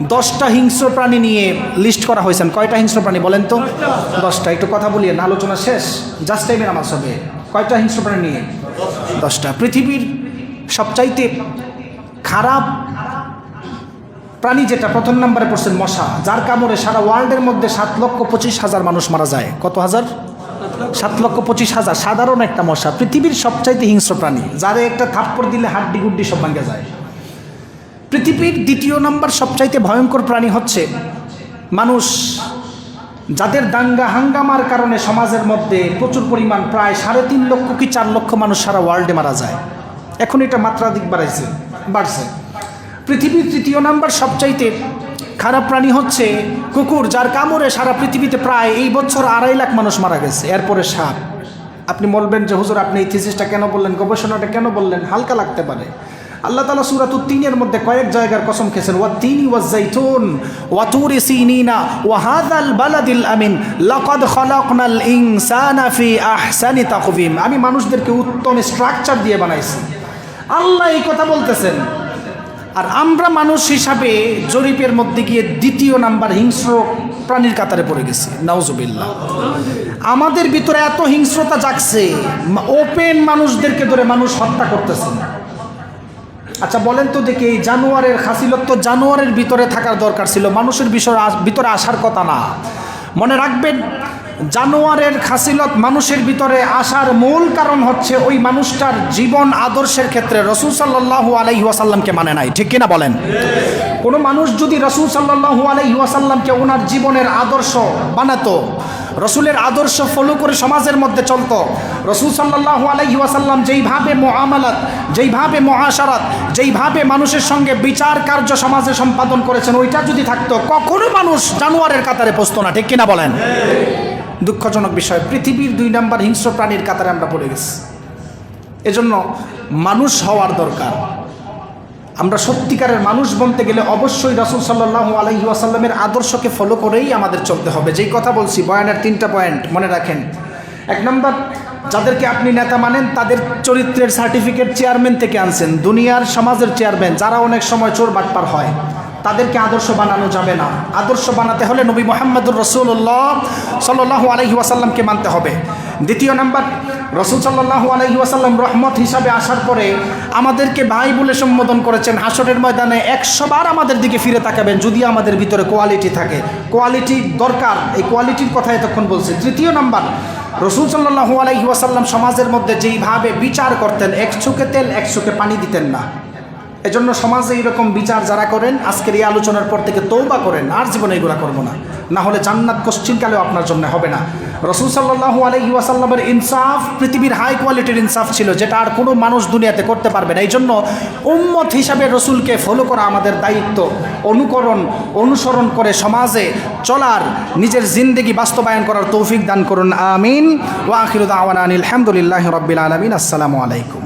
S1: 10টা হিংস্র প্রাণী নিয়ে লিস্ট করা হয়েছেন। কয়টা হিংস্র প্রাণী বলেন তো? 10টা। একটু কথা বলিয়ে না, আলোচনা শেষ, জাস্ট টাইমের নামাজ হবে। কয়টা হিংস্র প্রাণী নিয়ে? 10টা। পৃথিবীর সবচাইতে খারাপ প্রাণী যেটা প্রথম নম্বরে পড়ছেন মশা, যার কামড়ে সারা ওয়ার্ল্ডের মধ্যে 7,25,000 মানুষ মারা যায়। কত হাজার? 7,25,000। সাধারণ একটা মশা, পৃথিবীর সবচাইতে হিংস্র প্রাণী, যারে একটা থাপ্পড় দিলে হাড্ডি গুড্ডি সব ভাঙে যায়। পৃথিবীর দ্বিতীয় নম্বর সবচাইতে ভয়ঙ্কর প্রাণী হচ্ছে মানুষ, যাদের দাঙ্গা হাঙ্গামার কারণে সমাজের মধ্যে প্রচুর পরিমাণ প্রায় 3.5 লক্ষ কি 4 লক্ষ মানুষ সারা ওয়ার্ল্ডে মারা যায়। এখন এটা মাত্রাধিক বাড়ছে। পৃথিবীর তৃতীয় নাম্বার সবচাইতে খারাপ প্রাণী হচ্ছে কুকুর, যার কামড়ে সারা পৃথিবীতে প্রায় এই বছর 2.5 লাখ মানুষ মারা গেছে। এরপরে সাপ। আপনি বলবেন যে হুজুর আপনি এই থিসিসটা কেন বললেন, গবেষণাটা কেন বললেন? হালকা লাগতে পারে। আল্লাহ তাআলা সূরাতুত তিনের মধ্যে কয়েক জায়গার কসম খেয়েছেন, ওয়াত-তিনি ওয়াজ-যাইতুন ওয়া তুরি সিনিনা ওয়া হাযাল বালাদিল আমিন লাকাদ খালাকনাল ইনসানা ফি আহসানি তাকওয়িম। আমি মানুষদেরকে উত্তম স্ট্রাকচার দিয়ে বানাইছি। আল্লাহ এই কথা বলতেছেন। আর আমরা মানুষ হিসাবে জরিপের মধ্যে গিয়ে দ্বিতীয় নাম্বার হিংস্র প্রাণীর কাতারে পড়ে গেছি। নাউজুবিল্লাহ। আমাদের ভিতরে এত হিংস্রতা জাগছে, ওপেন মানুষদেরকে ধরে মানুষ হত্যা করতেছে। আচ্ছা বলেন তো দেখি, এই জানোয়ারের খাসিলত তো জানোয়ারের ভিতরে থাকার দরকার ছিল, মানুষের ভিতরে আসার কথা না। মনে রাখবেন, জানোয়ারের খাসিলত মানুষের ভিতরে আসার মূল কারণ হচ্ছে ওই মানুষটার জীবন আদর্শের ক্ষেত্রে রাসূল সাল্লাল্লাহু আলাইহি ওয়াসাল্লামকে মানে নাই। ঠিক কিনা বলেন? কোনো মানুষ যদি রাসূল সাল্লাল্লাহু আলাইহি ওয়াসাল্লামকে ওনার জীবনের আদর্শ বানাতো, রসুলের আদর্শ ফলো করে সমাজের মধ্যে চলতো, রসুল সাল্লাল্লাহু আলাইহি ওয়াসাল্লাম যেইভাবে মুআমালাত, যেইভাবে মুআশারাত, যেইভাবে মানুষের সঙ্গে বিচার কার্য সমাজে সম্পাদন করেছেন, ওইটা যদি থাকতো কখনো মানুষ জানোয়ারের কাতারে পৌঁছতো না। ঠিক কিনা বলেন? দুঃখজনক বিষয়, পৃথিবীর 2 নাম্বার হিংস্র প্রাণীর কাতারে আমরা পড়ে গেছি। এজন্য মানুষ হওয়ার দরকার। আমরা সত্যিকারের মানুষ বনতে গেলে অবশ্যই রাসূল সাল্লাল্লাহু আলাইহি ওয়াসাল্লামের আদর্শকে ফলো করেই আমাদের চলতে হবে। যেই কথা বলছি, বয়ানের 3টা পয়েন্ট মনে রাখেন। 1 নাম্বার, যাদেরকে আপনি নেতা মানেন তাদের চরিত্রের সার্টিফিকেট চেয়ারম্যান থেকে আনছেন, দুনিয়ার সমাজের চেয়ারম্যান, যারা অনেক সময় চোর বাটপার হয়, তাদেরকে আদর্শ বানানো যাবে না। আদর্শ বানাতে হলে নবী মুহাম্মদুর রাসূলুল্লাহ সাল্লাল্লাহু আলাইহি ওয়াসাল্লামকে মানতে হবে। দ্বিতীয় নাম্বার, রাসূল সাল্লাল্লাহু আলাইহি ওয়াসাল্লাম রহমত হিসাবে আসার পরে আমাদেরকে ভাই বলে সম্বোধন করেছেন। হাসরের ময়দানে 100 বার আমাদের দিকে ফিরে তাকাবেন যদি আমাদের ভিতরে কোয়ালিটি থাকে। কোয়ালিটি দরকার, এই কোয়ালিটির কথা এতক্ষণ বলছি। তৃতীয় নাম্বার, রাসূল সাল্লাল্লাহু আলাইহি ওয়াসাল্লাম সমাজের মধ্যে যেইভাবে বিচার করতেন, 1 চোখে তেল 1 চোখে পানি দিতেন না। এজন্য সমাজে এইরকম বিচার যারা করেন, আজকের এই আলোচনার পর থেকে তওবা করেন, আর জীবনে এগুলো করবো না, না হলে জান্নাত কোশ্চিনকালেও আপনার জন্য হবে না। রাসূল সাল্লাল্লাহু আলাইহি ওয়াসাল্লামের ইনসাফ পৃথিবীর হাই কোয়ালিটির ইনসাফ ছিল, যেটা আর কোনো মানুষ দুনিয়াতে করতে পারবে না। এই জন্য উম্মত হিসাবে রসুলকে ফলো করা আমাদের দায়িত্ব। অনুসরণ করে সমাজে চলার, নিজের জিন্দেগি বাস্তবায়ন করার তৌফিক দান করুন। আমিন। ওয়া আখিরু দাওয়ানা আনিল হামদুলিল্লাহি রাব্বিল আলামিন। আসসালামু আলাইকুম।